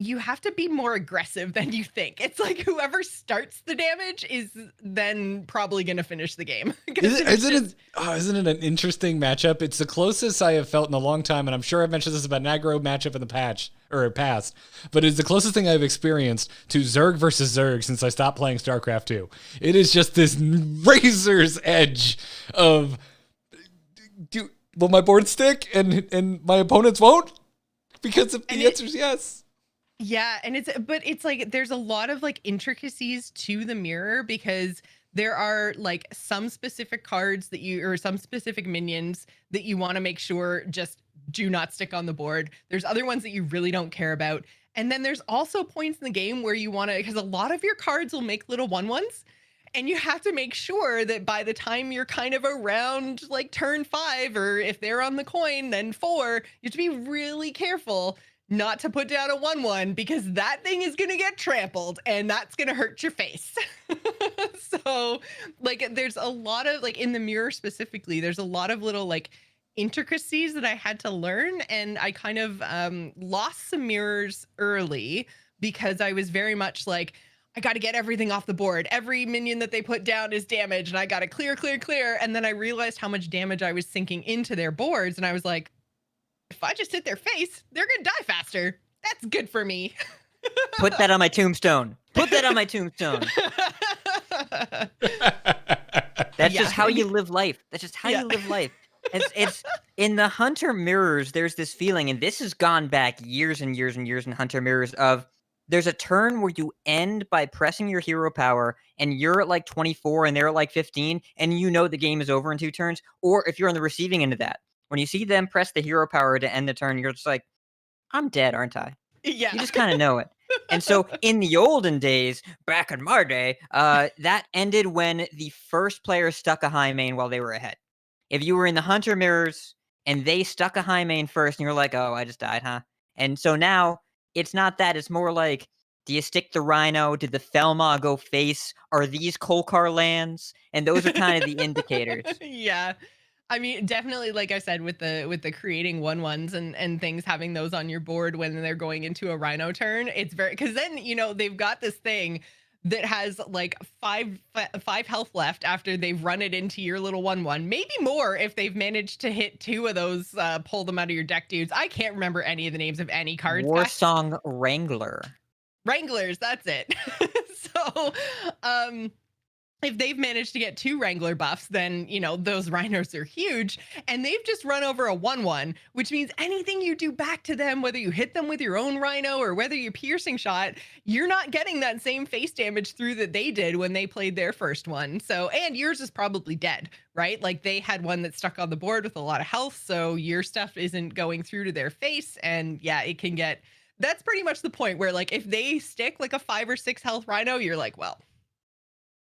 you have to be more aggressive than you think. It's like whoever starts the damage is then probably going to finish the game. Isn't it an interesting matchup? It's the closest I have felt in a long time, and I'm sure I've mentioned this about an aggro matchup in the past, but it's the closest thing I've experienced to Zerg versus Zerg since I stopped playing StarCraft 2. It is just this razor's edge of, will my board stick and my opponents won't? Because if the answer is yes. Yeah, and it's like there's a lot of like intricacies to the mirror because there are like some specific cards or some specific minions that you want to make sure just do not stick on the board. There's other ones that you really don't care about. And then there's also points in the game where you want to, because a lot of your cards will make little 1/1s. And you have to make sure that by the time you're kind of around like turn 5, or if they're on the coin, then 4, you have to be really careful not to put down a 1/1 because that thing is going to get trampled and that's going to hurt your face. So like there's a lot of like in the mirror specifically, there's a lot of little like intricacies that I had to learn. And I kind of lost some mirrors early because I was very much like, I got to get everything off the board. Every minion that they put down is damaged and I got to clear. And then I realized how much damage I was sinking into their boards. And I was like, if I just hit their face, they're going to die faster. That's good for me. Put that on my tombstone. Put that on my tombstone. That's just how you live life. That's just how you live life. It's in the Hunter mirrors, there's this feeling, and this has gone back years and years and years in Hunter mirrors of there's a turn where you end by pressing your hero power and you're at like 24 and they're at like 15 and you know the game is over in 2 turns. Or if you're on the receiving end of that, when you see them press the hero power to end the turn, you're just like, I'm dead, aren't I? Yeah. You just kind of know it. And so in the olden days, back in my day, that ended when the first player stuck a high main while they were ahead. If you were in the Hunter mirrors and they stuck a high main first and you're like, oh, I just died, huh? And so now it's not that. It's more like, do you stick the Rhino? Did the Felma go face? Are these Kolkar lands? And those are kind of the indicators. Yeah. I mean, definitely, like I said, with the creating 1/1s and things, having those on your board when they're going into a Rhino turn, it's very, because then, you know, they've got this thing that has like 5 health left after they've run it into your little 1/1, maybe more if they've managed to hit 2 of those, pull them out of your deck dudes. I can't remember any of the names of any cards. Warsong Wrangler. Wranglers, that's it. So, if they've managed to get 2 Wrangler buffs, then, you know, those rhinos are huge. And they've just run over a 1/1, which means anything you do back to them, whether you hit them with your own rhino or whether you piercing shot, you're not getting that same face damage through that they did when they played their first one. So, and yours is probably dead, right? Like they had one that stuck on the board with a lot of health. So your stuff isn't going through to their face. And yeah, it can get, that's pretty much the point where like if they stick like a 5 or 6 health rhino, you're like, well,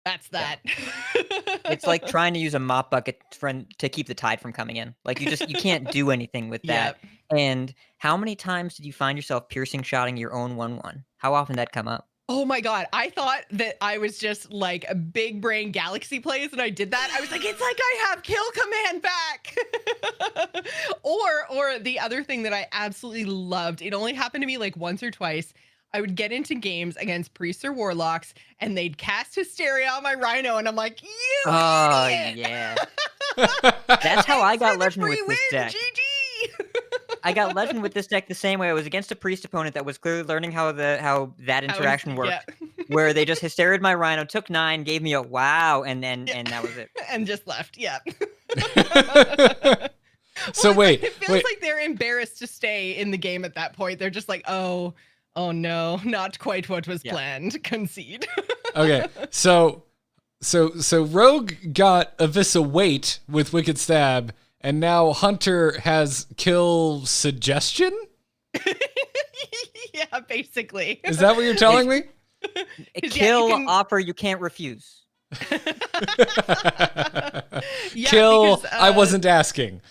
that's that. Yeah. It's like trying to use a mop bucket to keep the tide from coming in. Like you can't do anything with that. Yep. And how many times did you find yourself piercing shotting your own 1/1? How often did that come up? Oh my God. I thought that I was just like a big brain galaxy plays and I did that. I was like, it's like I have kill command back. or the other thing that I absolutely loved, it only happened to me like once or twice. I would get into games against priests or warlocks and they'd cast hysteria on my rhino and I'm like, you idiot! Yeah. That's how I got legend with this deck. GG. I got legend with this deck the same way. I was against a priest opponent that was clearly learning how that interaction worked. Yeah. Where they just hysteria'd my rhino, took 9, gave me a wow, and that was it. And just left. Yeah. So wait, it feels like they're embarrassed to stay in the game at that point. They're just like, oh no, not quite what was planned. Concede. Okay, so Rogue got Avissa Wait with Wicked Stab, and now Hunter has Kill Suggestion? Yeah, basically. Is that what you're telling me? A kill offer you can't refuse. Kill, because, I wasn't asking.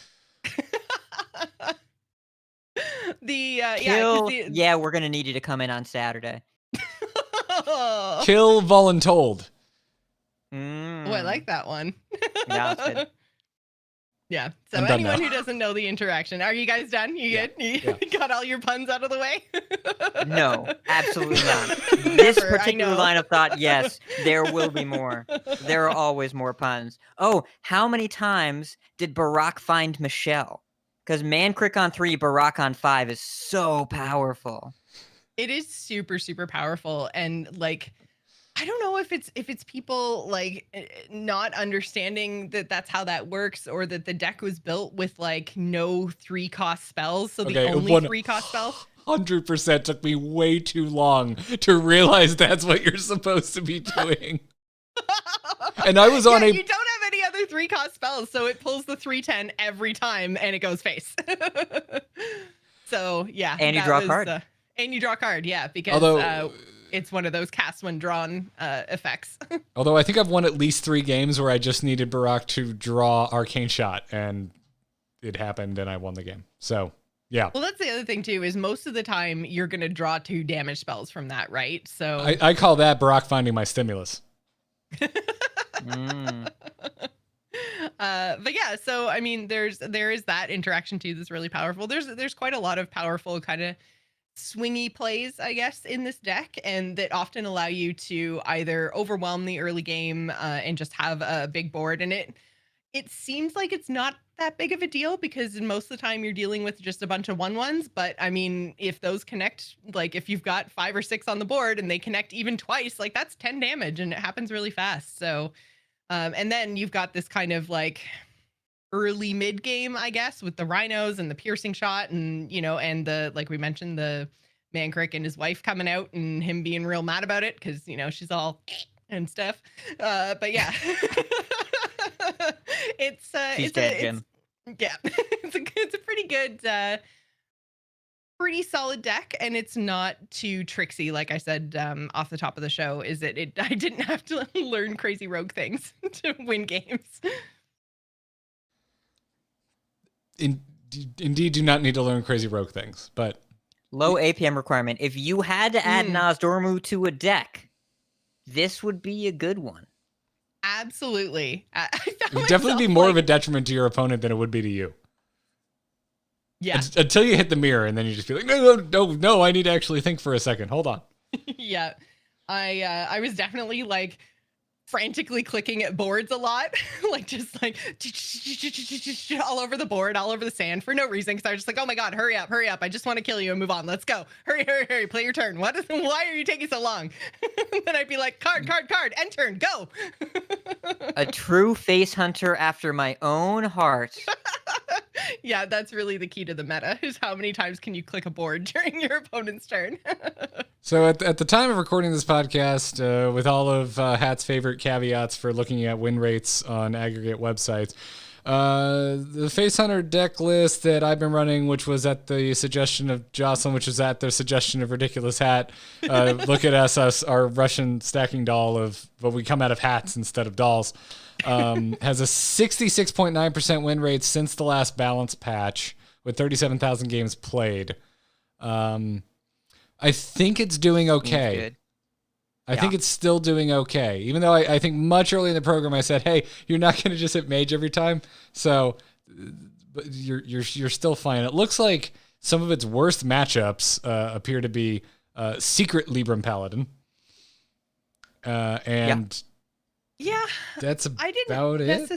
Kill, we're gonna need you to come in on Saturday. Kill Voluntold. Oh, I like that one. Yeah, that's good. Yeah. So anyone who doesn't know the interaction, are you guys done? You good? You got all your puns out of the way? No, absolutely not. This particular line of thought, yes, there will be more. There are always more puns. Oh, how many times did Barack find Michelle? Because Mancrick on 3, Barack on 5 is so powerful. It is super, super powerful. And like, I don't know if it's people like not understanding that that's how that works, or that the deck was built with like no 3-cost spells. So the only 3-cost spell 100% took me way too long to realize that's what you're supposed to be doing. And I was on you don't have any other 3-cost spells, so it pulls the 3/10 every time and it goes face. So yeah. And you draw a card. And you draw a card, yeah, because it's one of those cast when drawn effects. Although I think I've won at least 3 games where I just needed Barack to draw Arcane Shot, and it happened, and I won the game. So, yeah. Well, that's the other thing, too, is most of the time you're going to draw 2 damage spells from that, right? So I call that Barack finding my stimulus. But yeah, so, I mean, there is that interaction, too, that's really powerful. There's quite a lot of powerful kind of swingy plays, I guess, in this deck, and that often allow you to either overwhelm the early game and just have a big board. And it seems like it's not that big of a deal because most of the time you're dealing with just a bunch of 1/1s. But I mean, if those connect, like if you've got 5 or 6 on the board and they connect even twice, like that's 10 damage and it happens really fast. So, and then you've got this kind of like early mid game, I guess, with the rhinos and the piercing shot, and and the, like we mentioned, the Mancrick and his wife coming out and him being real mad about it because she's all and stuff. But yeah, it's dead, Jim. It's a pretty good, pretty solid deck, and it's not too tricksy. Like I said off the top of the show, is that I didn't have to learn crazy rogue things to win games. Indeed, do not need to learn crazy rogue things, but low APM requirement. If you had to add Nozdormu to a deck, this would be a good one. Absolutely. It would definitely be more of a detriment to your opponent than it would be to you. Yeah. Until you hit the mirror, and then you just be like, no, I need to actually think for a second. Hold on. Yeah. I was definitely like frantically clicking at boards a lot, like just like all over the board, all over the sand for no reason. Because I was just like, oh my god, hurry up! I just want to kill you and move on. Let's go. Hurry! Play your turn. Why are you taking so long? Then I'd be like, card, end turn, go. A true face hunter after my own heart. Yeah, that's really the key to the meta, is how many times can you click a board during your opponent's turn. So at the time of recording this podcast, with all of Hat's favorite caveats for looking at win rates on aggregate websites, the Face Hunter deck list that I've been running, which was at the suggestion of Jocelyn, which was at the suggestion of RidiculousHat, look at us, our Russian stacking doll of, well, we come out of hats instead of dolls, has a 66.9% win rate since the last balance patch with 37,000 games played. I think it's doing okay. I think it's still doing okay. Even though I think much early in the program I said, hey, you're not going to just hit mage every time. So but you're still fine. It looks like some of its worst matchups appear to be Secret Libram Paladin. And that's about it.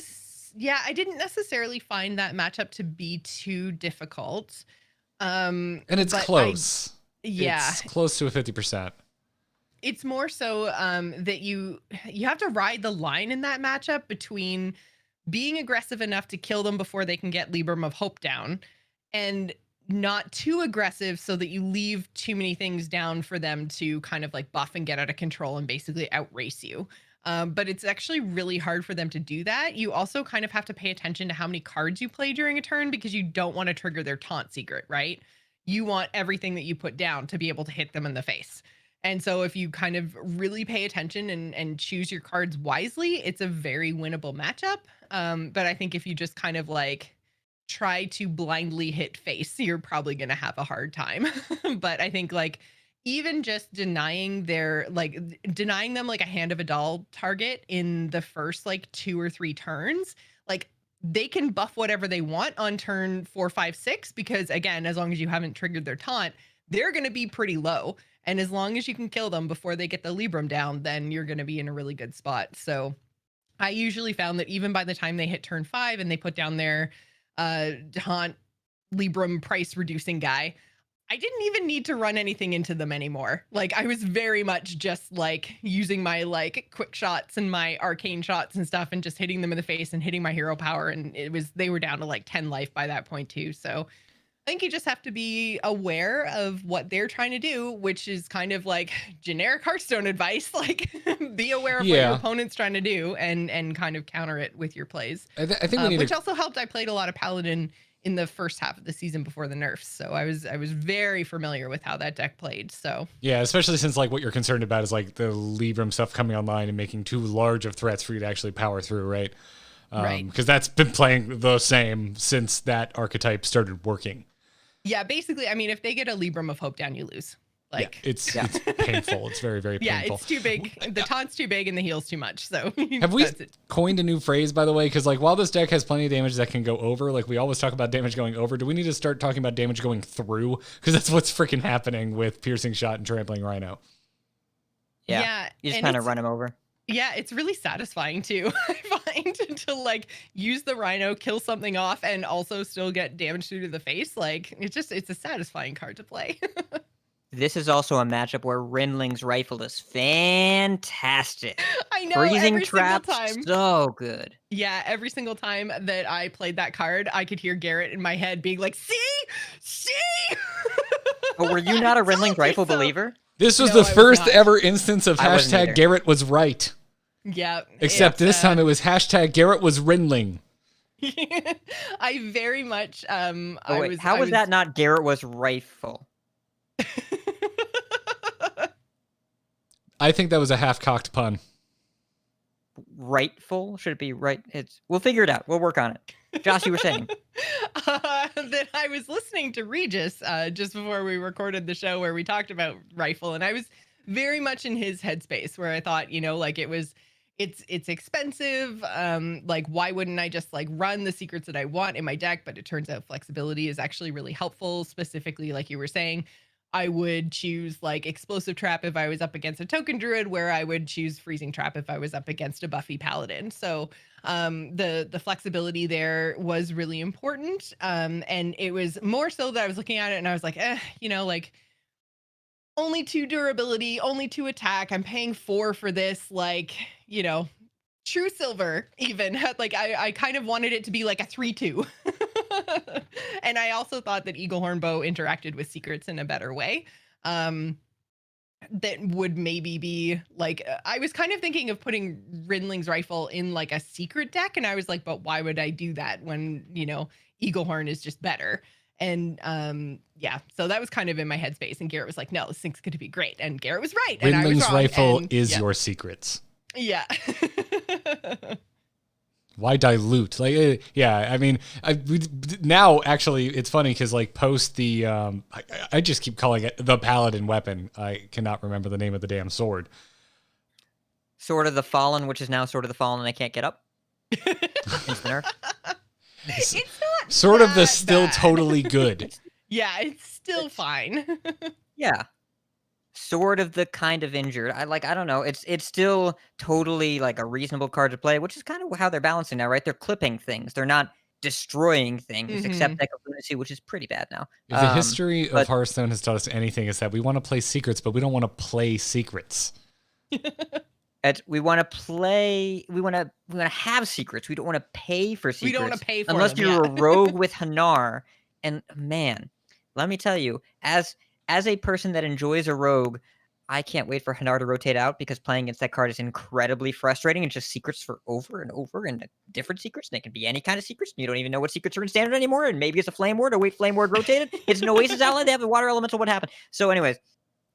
I didn't necessarily find that matchup to be too difficult. And it's close. It's close to a 50%. It's more so that you have to ride the line in that matchup between being aggressive enough to kill them before they can get Libram of Hope down, and not too aggressive so that you leave too many things down for them to kind of like buff and get out of control and basically outrace you. But it's actually really hard for them to do that. You also kind of have to pay attention to how many cards you play during a turn, because you don't want to trigger their taunt secret, right? You want everything that you put down to be able to hit them in the face. And so if you kind of really pay attention and choose your cards wisely, it's a very winnable matchup. But I think if you just kind of like try to blindly hit face, you're probably going to have a hard time. But I think like even just denying them like a Hand of a Doll target in the first like 2 or 3 turns, like they can buff whatever they want on turn 4, 5, 6, because again, as long as you haven't triggered their taunt, they're going to be pretty low. And as long as you can kill them before they get the Libram down, then you're going to be in a really good spot. So I usually found that even by the time they hit turn 5 and they put down their taunt Libram price reducing guy, I didn't even need to run anything into them anymore. Like I was very much just like using my like quick shots and my arcane shots and stuff and just hitting them in the face and hitting my hero power. And they were down to like 10 life by that point too. So I think you just have to be aware of what they're trying to do, which is kind of like generic Hearthstone advice. Like be aware of what your opponent's trying to do and kind of counter it with your plays. I think we need which also helped. I played a lot of Paladin in the first half of the season before the nerfs, so I was very familiar with how that deck played. So yeah, especially since like what you're concerned about is like the Libram stuff coming online and making too large of threats for you to actually power through, right? Right. Because that's been playing the same since that archetype started working. Yeah, basically, I mean, if they get a Libram of Hope down, you lose. Like it's painful. It's very, very painful. Yeah, it's too big. The taunt's too big and the heal's too much. So have we coined a new phrase, by the way? Because like while this deck has plenty of damage that can go over, like we always talk about damage going over, do we need to start talking about damage going through? Because that's what's freaking happening with Piercing Shot and Trampling Rhino. Yeah, you just kind of run him over. Yeah, it's really satisfying too, I find, to like use the Rhino, kill something off, and also still get damage through to the face. Like it's a satisfying card to play. This is also a matchup where Rinling's Rifle is fantastic. I know. Freezing traps, so good. Yeah, every single time that I played that card, I could hear Garrett in my head being like, see? But were you not a Rinling's Rifle believer? This was the first ever instance of hashtag Garrett was right. Yeah. Except this time it was hashtag Garrett was Rinling. I very much how was that not Garrett was Rifle? I think that was a half-cocked pun. Rightful? Should it be right? We'll figure it out. We'll work on it. Josh, you were saying that I was listening to Regis just before we recorded the show where we talked about Rifle, and I was very much in his headspace where I thought, like it's expensive. Like why wouldn't I just like run the secrets that I want in my deck? But it turns out flexibility is actually really helpful, specifically like you were saying. I would choose like Explosive Trap if I was up against a Token Druid, where I would choose Freezing Trap if I was up against a Buffy Paladin. So the flexibility there was really important. And it was more so that I was looking at it and I was like, like only 2 durability, only 2 attack. I'm paying 4 for this, like, true silver even. Like I kind of wanted it to be like a 3/2. And I also thought that Eaglehorn Bow interacted with secrets in a better way. That would maybe be like, I was kind of thinking of putting Rinling's Rifle in like a secret deck, and I was like, but why would I do that when, Eaglehorn is just better? And so that was kind of in my headspace, and Garrett was like, no, this thing's going to be great. And Garrett was right. And I was Rinling's wrong. Rifle And, is your secrets. Yeah. Why dilute? Like, I mean, now actually it's funny because like post the, I just keep calling it the Paladin weapon. I cannot remember the name of the damn sword. Sword of the Fallen, which is now Sword of the Fallen, and I can't get up. It's the nerf. It's not Sword of the that still bad. totally good. Yeah, it's still fine. Yeah. Sword of the kind of injured. I don't know. It's still totally like a reasonable card to play, which is kind of how they're balancing now, right? They're clipping things. They're not destroying things, except Deck of Lunacy, which is pretty bad now. If the history of Hearthstone has taught us anything, is that we want to play secrets, but we don't want to play secrets. We want to play. We want to have secrets. We don't want to pay for secrets. We don't want to pay for unless them, you're yeah. a rogue with Hanar. And man, let me tell you, as a person that enjoys a rogue, I can't wait for Hanar to rotate out, because playing against that card is incredibly frustrating, and just secrets for over and over, and different secrets. And they can be any kind of secrets. You don't even know what secrets are in standard anymore. And maybe it's a flame ward. Oh wait, flame ward rotated. It's an Oasis outlet. They have the water elemental. What happened? So, anyways,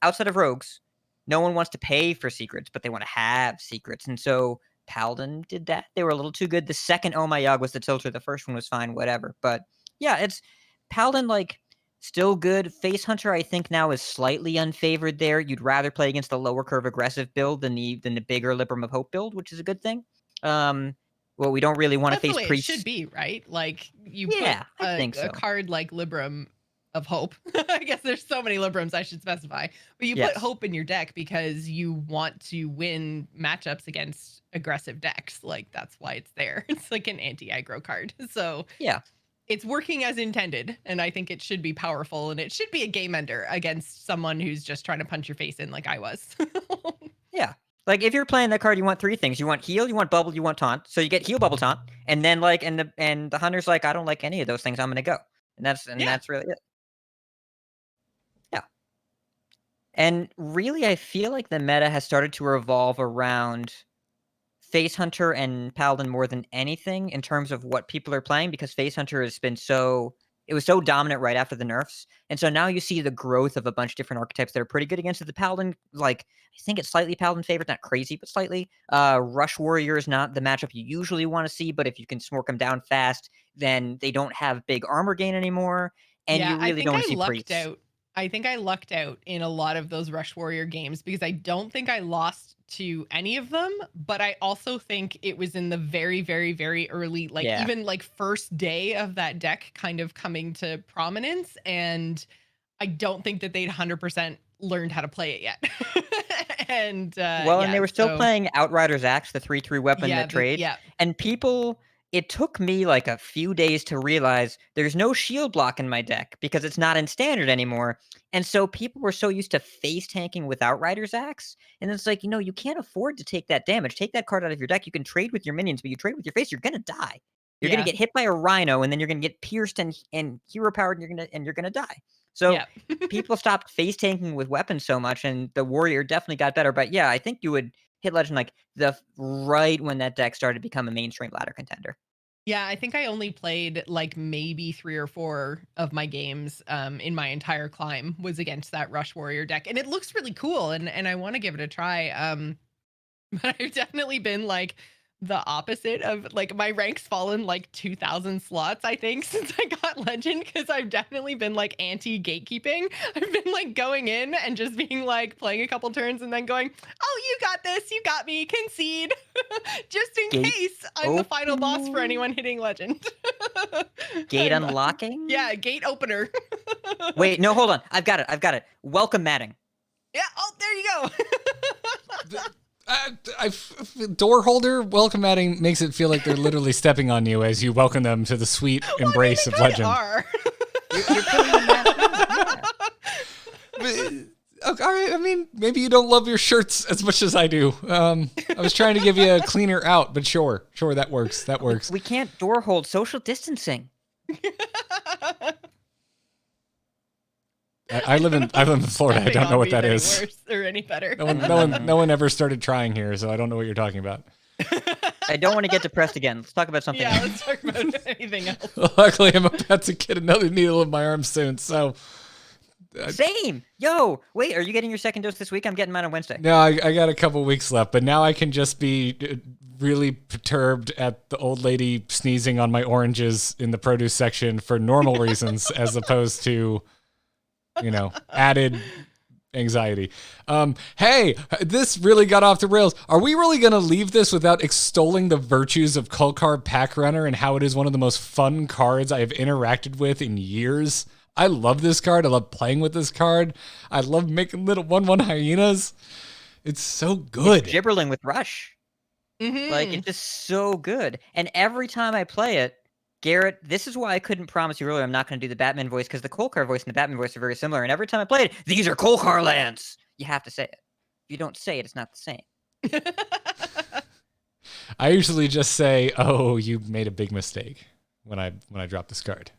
outside of rogues, no one wants to pay for secrets, but they want to have secrets. And so Paladin did that. They were a little too good. The second Oh My Yogg was the tilter. The first one was fine, whatever. But yeah, it's Paladin, like, still good. Face Hunter, I think now is slightly unfavored there. You'd rather play against the lower curve aggressive build than the bigger Libram of Hope build, which is a good thing. Well, we don't really want to face the way priests. It should be, right? Like you Yeah, put I think so. a card like Libram of Hope. I guess there's so many Librams I should specify. But you Yes. put Hope in your deck because you want to win matchups against aggressive decks. Like that's why it's there. It's like an anti-aggro card. So Yeah. it's working as intended, and I think it should be powerful, and it should be a game ender against someone who's just trying to punch your face in like I was. Yeah. Like, if you're playing that card, you want 3 things. You want heal, you want bubble, you want taunt. So you get heal, bubble, taunt, and then like, and the hunter's like, I don't like any of those things. I'm gonna go, and that's really it. Yeah. And really, I feel like the meta has started to revolve around Face Hunter and Paladin more than anything in terms of what people are playing, because Face Hunter has been it was so dominant right after the nerfs. And so now you see the growth of a bunch of different archetypes that are pretty good against it. The Paladin, like, I think it's slightly Paladin favorite, not crazy, but slightly. Rush Warrior is not the matchup you usually want to see, but if you can smork them down fast, then they don't have big armor gain anymore. And yeah, you really I think don't I see lucked priests. out. I think I lucked out in a lot of those Rush Warrior games because I don't think I lost to any of them, but I also think it was in the very, very, very early, like even like first day of that deck kind of coming to prominence. And I don't think that they'd 100% learned how to play it yet. And and they were still playing Outrider's Axe, the 3/3 weapon that trades. And people, it took me like a few days to realize there's no shield block in my deck because it's not in standard anymore. And so people were so used to face tanking with Outrider's Axe. And it's like, you can't afford to take that damage. Take that card out of your deck. You can trade with your minions, but you trade with your face, you're going to die. You're going to get hit by a Rhino, and then you're going to get pierced and hero powered, and you're going to die. So people stopped face tanking with weapons so much, and the Warrior definitely got better. But yeah, I think you would hit Legend like right when that deck started to become a mainstream ladder contender. Yeah, I think I only played like maybe 3 or 4 of my games in my entire climb was against that Rush Warrior deck. And it looks really cool, and I want to give it a try. But I've definitely been like the opposite of like my rank's fallen like 2,000 slots, I think, since I got Legend, because I've definitely been like anti-gatekeeping. I've been like going in and just being like playing a couple turns and then going, oh, you got this, you got me, concede. Just in case I'm the final boss for anyone hitting Legend. Gate unlocking? Yeah, gate opener. Wait, no, hold on. I've got it. Welcome matting. Yeah. Oh, there you go. Door holder welcome matting makes it feel like they're literally stepping on you as you welcome them to the sweet embrace of legend. Are. You're putting the mat down. All right, I mean, maybe you don't love your shirts as much as I do. I was trying to give you a cleaner out, but sure, that works. That works. We can't door hold. Social distancing. I live in Florida. I don't know what that is. Worse or any better. No one ever started trying here, so I don't know what you're talking about. I don't want to get depressed again. Let's talk about something else. Let's talk about anything else. Luckily, I'm about to get another needle in my arm soon, so. Same. Yo, wait, are you getting your second dose this week? I'm getting mine on Wednesday. No, I got a couple weeks left, but now I can just be really perturbed at the old lady sneezing on my oranges in the produce section for normal reasons, as opposed to, added anxiety. Hey, this really got off the rails. Are we really going to leave this without extolling the virtues of Kulkar Pack Runner and how it is one of the most fun cards I have interacted with in years? I love this card. I love playing with this card. I love making little 1/1 hyenas. It's so good. It's gibberling with Rush. Mm-hmm. Like, it's just so good. And every time I play it, Garrett, this is why I couldn't promise you earlier I'm not going to do the Batman voice, because the Kulkar voice and the Batman voice are very similar. And every time I play it, these are Kulkar lands. You have to say it. If you don't say it, it's not the same. I usually just say, "Oh, you made a big mistake," when I drop this card.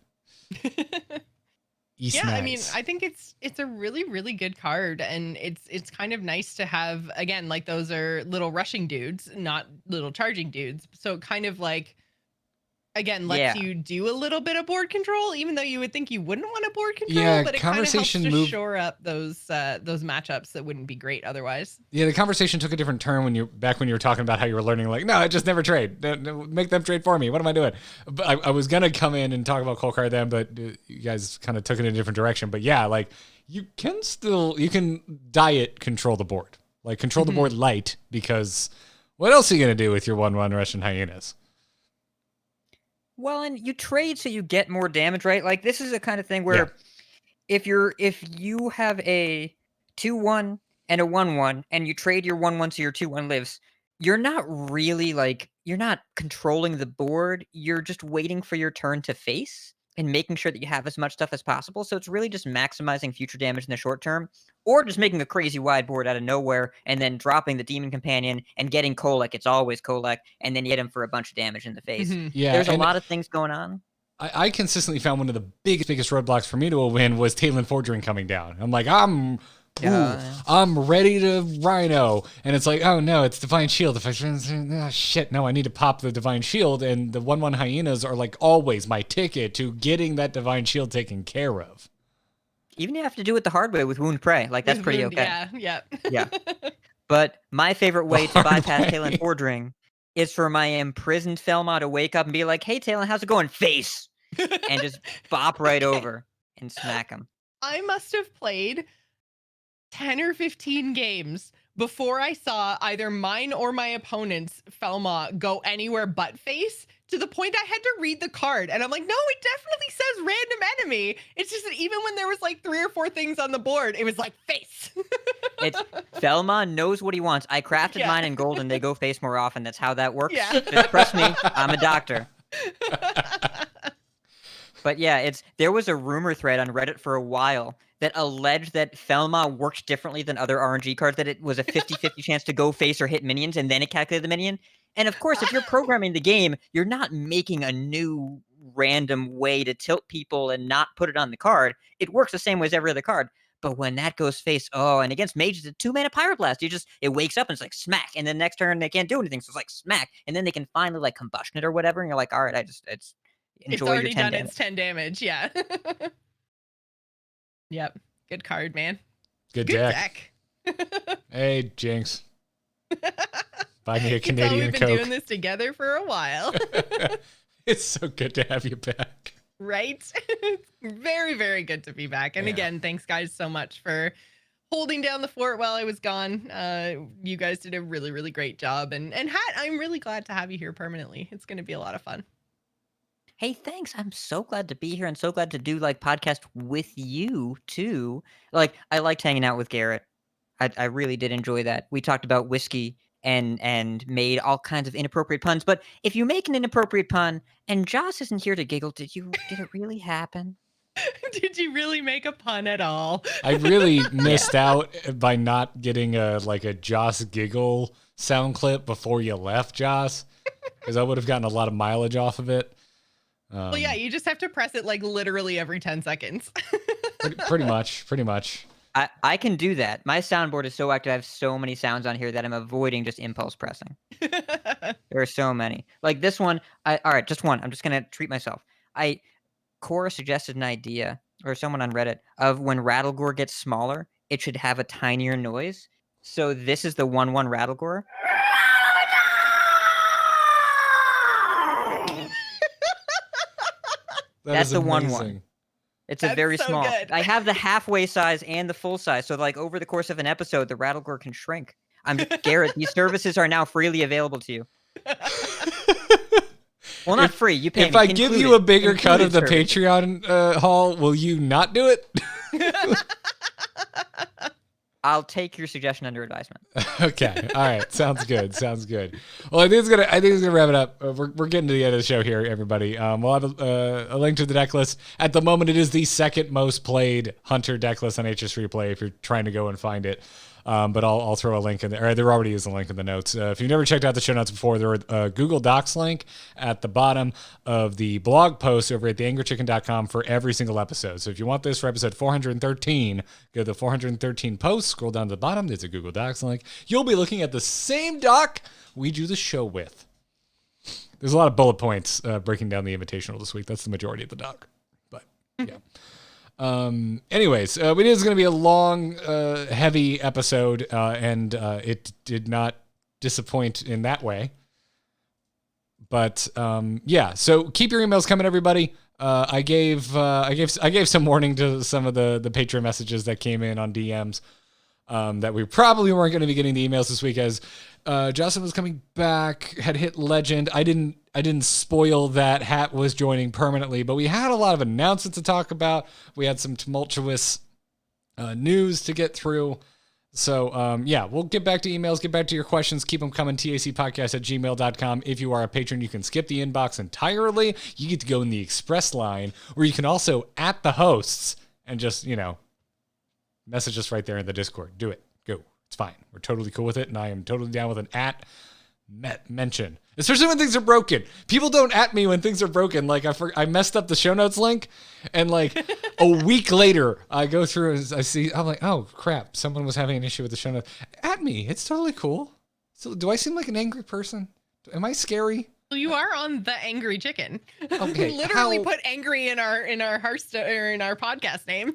I mean, I think it's a really, really good card, and it's kind of nice to have, again, like, those are little rushing dudes, not little charging dudes. So it kind of like, again, lets you do a little bit of board control, even though you would think you wouldn't want to board control, but it kind of helps to shore up those matchups that wouldn't be great otherwise. Yeah, the conversation took a different turn when you were talking about how you were learning, like, no, I just never trade. Make them trade for me. What am I doing? But I was gonna come in and talk about Kulkar then, but you guys kind of took it in a different direction. But yeah, like, you can diet control the board, like control the board light, because what else are you gonna do with your 1/1 Russian hyenas? Well, and you trade so you get more damage, right? Like, this is a kind of thing where if you have a 2/1 and a 1/1 and you trade your 1/1 so your 2/1 lives, you're not really, like, you're not controlling the board. You're just waiting for your turn to face and making sure that you have as much stuff as possible. So it's really just maximizing future damage in the short term, or just making a crazy wide board out of nowhere and then dropping the Demon Companion and getting Kolek. It's always Kolek, and then you hit him for a bunch of damage in the face. Yeah, there's a lot of things going on. I consistently found one of the biggest roadblocks for me to a win was Talon Forging coming down. I'm like, I'm ready to Rhino. And it's like, oh no, it's Divine Shield. If I need to pop the Divine Shield. And the 1/1 hyenas are like always my ticket to getting that Divine Shield taken care of. Even you have to do it the hard way with Wound Prey. Like, that's pretty okay. Yeah. But my favorite way to bypass Talon Forging is for my imprisoned Felma to wake up and be like, hey, Talon, how's it going? Face! And just bop right over and smack him. I must have played 10 or 15 games before I saw either mine or my opponent's Felma go anywhere but face, to the point I had to read the card. And I'm like, no, it definitely says random enemy. It's just that even when there was like 3 or 4 things on the board, it was like face. It's Felma knows what he wants. I crafted mine in gold and they go face more often. That's how that works. Yeah. Just trust me, I'm a doctor. But yeah, there was a rumor thread on Reddit for a while that alleged that Felma worked differently than other RNG cards, that it was a 50-50 chance to go face or hit minions, and then it calculated the minion. And of course, if you're programming the game, you're not making a new random way to tilt people and not put it on the card. It works the same way as every other card. But when that goes face, and against mages, it's a 2-mana Pyroblast. It wakes up and it's like smack, and then next turn they can't do anything, so it's like smack, and then they can finally like combustion it or whatever, and you're like, all right, It's already done its 10 damage. Yeah. Yep. Good card, man. Good deck. Hey, Jinx. Buy me a Canadian Coke. We've been doing this together for a while. It's so good to have you back. Right? Very, very good to be back. And again, thanks guys so much for holding down the fort while I was gone. You guys did a really, really great job. And Hat, I'm really glad to have you here permanently. It's going to be a lot of fun. Hey, thanks. I'm so glad to be here and so glad to do like podcast with you too. Like I liked hanging out with Garrett. I really did enjoy that. We talked about whiskey and made all kinds of inappropriate puns. But if you make an inappropriate pun and Joss isn't here to giggle, did it really happen? Did you really make a pun at all? I really missed out by not getting a Joss giggle sound clip before you left, Joss, because I would have gotten a lot of mileage off of it. Well, yeah, you just have to press it like literally every 10 seconds. pretty much. I can do that. My soundboard is so active. I have so many sounds on here that I'm avoiding just impulse pressing. There are so many. Like this one. All right, just one. I'm just gonna treat myself. Cora suggested an idea, or someone on Reddit, of when Rattlegore gets smaller, it should have a tinier noise. So this is the 1-1 Rattlegore. That's the 1-1. It's a very so small. good. I have the halfway size and the full size. So like over the course of an episode, the Rattlegore can shrink. Garrett, these services are now freely available to you. Well, not free. You pay. If I give you a bigger cut of the Patreon haul, will you not do it? I'll take your suggestion under advisement. Okay. All right. Sounds good. Well, I think it's gonna wrap it up. We're getting to the end of the show here, everybody. We'll have a link to the deck list. At the moment, it is the second most played Hunter deck list on HS Replay. If you're trying to go and find it. But I'll throw a link in there. Or there already is a link in the notes. If you've never checked out the show notes before, there are a Google Docs link at the bottom of the blog post over at theangrychicken.com for every single episode. So if you want this for episode 413, go to the 413 post, scroll down to the bottom. There's a Google Docs link. You'll be looking at the same doc we do the show with. There's a lot of bullet points breaking down the invitational this week. That's the majority of the doc. But yeah. Anyways, it is going to be a long, heavy episode, and it did not disappoint in that way. But yeah, so keep your emails coming, everybody. I gave some warning to some of the Patreon messages that came in on DMs that we probably weren't going to be getting the emails this week as Justin was coming back, had hit legend. I didn't spoil that Hat was joining permanently, but we had a lot of announcements to talk about. We had some tumultuous news to get through. So, yeah, we'll get back to emails, get back to your questions. Keep them coming, tacpodcast@gmail.com. If you are a patron, you can skip the inbox entirely. You get to go in the express line, or you can also at the hosts and just, message us right there in the Discord. Do it. Go. It's fine. We're totally cool with it, and I am totally down with an mention. Especially when things are broken. People don't at me when things are broken. Like I messed up the show notes link, and like a week later, I go through and I'm like, oh crap, someone was having an issue with the show notes. At me, it's totally cool. So, do I seem like an angry person? Am I scary? Well, you are on the Angry Chicken. Okay, Literally put angry in our Hearthstone or in our podcast name.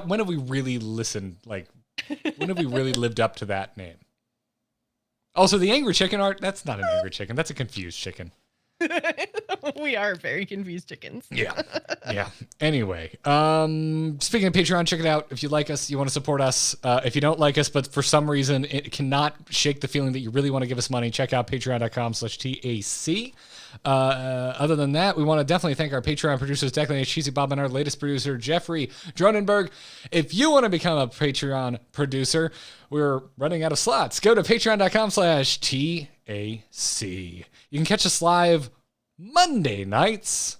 When have we really listened? Like, when have we really lived up to that name? Also, the angry chicken art, that's not an angry chicken. That's a confused chicken. We are very confused chickens. Yeah. Anyway, speaking of Patreon, check it out. If you like us, you want to support us. If you don't like us, but for some reason it cannot shake the feeling that you really want to give us money, check out patreon.com/TAC. Other than that, we want to definitely thank our Patreon producers, Declan H. Cheesy Bob, and our latest producer, Jeffrey Dronenberg. If you want to become a Patreon producer, we're running out of slots. Go to patreon.com/TAC. You can catch us live Monday nights.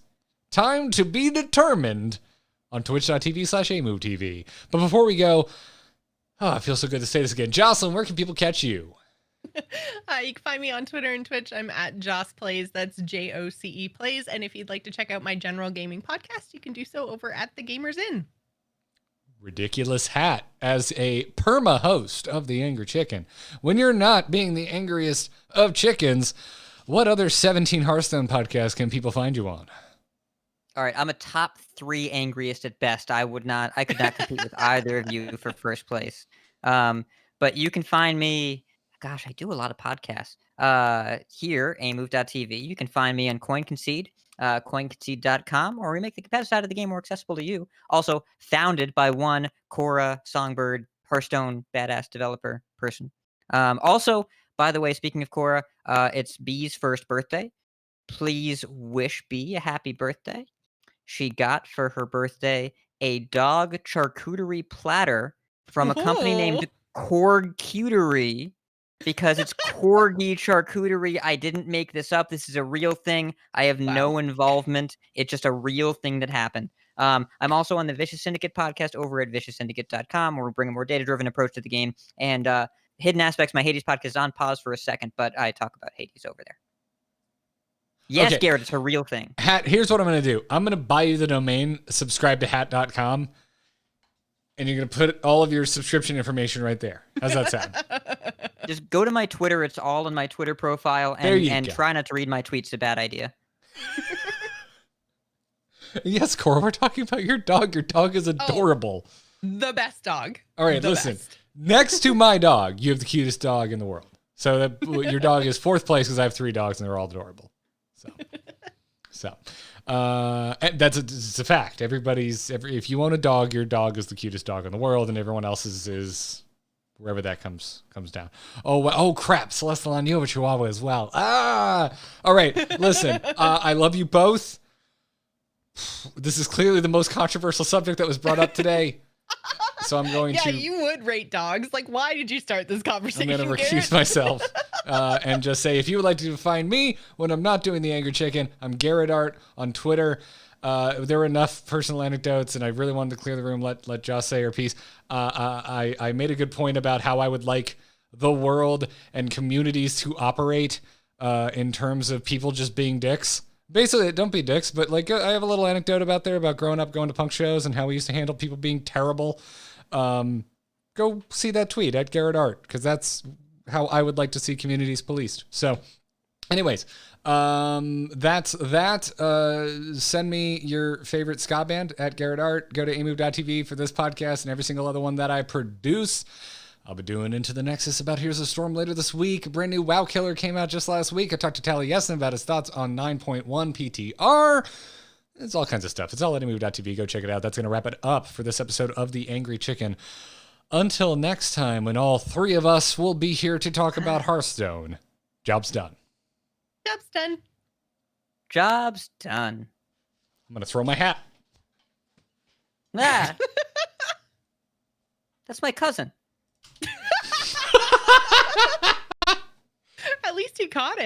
Time to be determined on twitch.tv/AMoveTV. But before we go, it feels so good to say this again. Jocelyn, where can people catch you? You can find me on Twitter and Twitch. I'm at Joce Plays. That's JOCE Plays. And if you'd like to check out my general gaming podcast, you can do so over at The Gamers Inn. Ridiculous Hat as a perma host of The Angry Chicken. When you're not being the angriest of chickens, what other 17 Hearthstone podcasts can people find you on? All right, I'm a top 3 angriest at best. I could not compete with either of you for first place. But you can find me. Gosh, I do a lot of podcasts. Here, amove.tv. You can find me on Coin Concede, coinconcede.com, or we make the competitive side of the game more accessible to you. Also, founded by one Cora Songbird Hearthstone badass developer person. Also, by the way, speaking of Cora, it's Bee's first birthday. please wish Bee a happy birthday. She got for her birthday a dog charcuterie platter from a company named Corcuterie because it's corgi charcuterie. I didn't make this up. This is a real thing. I have no involvement. It's just a real thing that happened. I'm also on the Vicious Syndicate podcast over at vicioussyndicate.com, where we bring a more data-driven approach to the game. And Hidden Aspects, my Hades podcast, is on pause for a second, but I talk about Hades over there. Yes, Okay. Garrett, it's a real thing. Hat, here's what I'm going to do. I'm going to buy you the domain, subscribe to hat.com, and you're going to put all of your subscription information right there. How's that sound? Just go to my Twitter. It's all in my Twitter profile. And go. try not to read my tweets. It's a bad idea. Yes, Cora, we're talking about your dog. Your dog is adorable. The best dog. All right, The listen. best. Next to my dog, you have the cutest dog in the world. So your dog is fourth place because I have 3 dogs and they're all adorable. And it's a fact. If you own a dog, your dog is the cutest dog in the world, and everyone else's is wherever that comes down. Oh crap! Celestial on you have a Chihuahua as well. All right. Listen, I love you both. This is clearly the most controversial subject that was brought up today. So I'm going to. Yeah, you would rate dogs. Like, why did you start this conversation? I'm going to recuse Garrett? myself and just say, if you would like to find me when I'm not doing the Angry Chicken, I'm Garrett Art on Twitter. There were enough personal anecdotes, and I really wanted to clear the room. Let Joce say her piece. I made a good point about how I would like the world and communities to operate in terms of people just being dicks. Basically, don't be dicks, but like I have a little anecdote about growing up, going to punk shows, and how we used to handle people being terrible. Go see that tweet at Garrett Art, because that's how I would like to see communities policed. So, anyways, that's that. Send me your favorite ska band at Garrett Art. Go to amove.tv for this podcast and every single other one that I produce. I'll be doing Into the Nexus about Here's a Storm later this week. A brand new WoW Killer came out just last week. I talked to Taliesin about his thoughts on 9.1 PTR. It's all kinds of stuff. It's all at amove.tv. Go check it out. That's going to wrap it up for this episode of The Angry Chicken. Until next time, when all 3 of us will be here to talk about Hearthstone. Job's done. Job's done. Job's done. I'm going to throw my hat. Ah. That's my cousin. At least he caught it.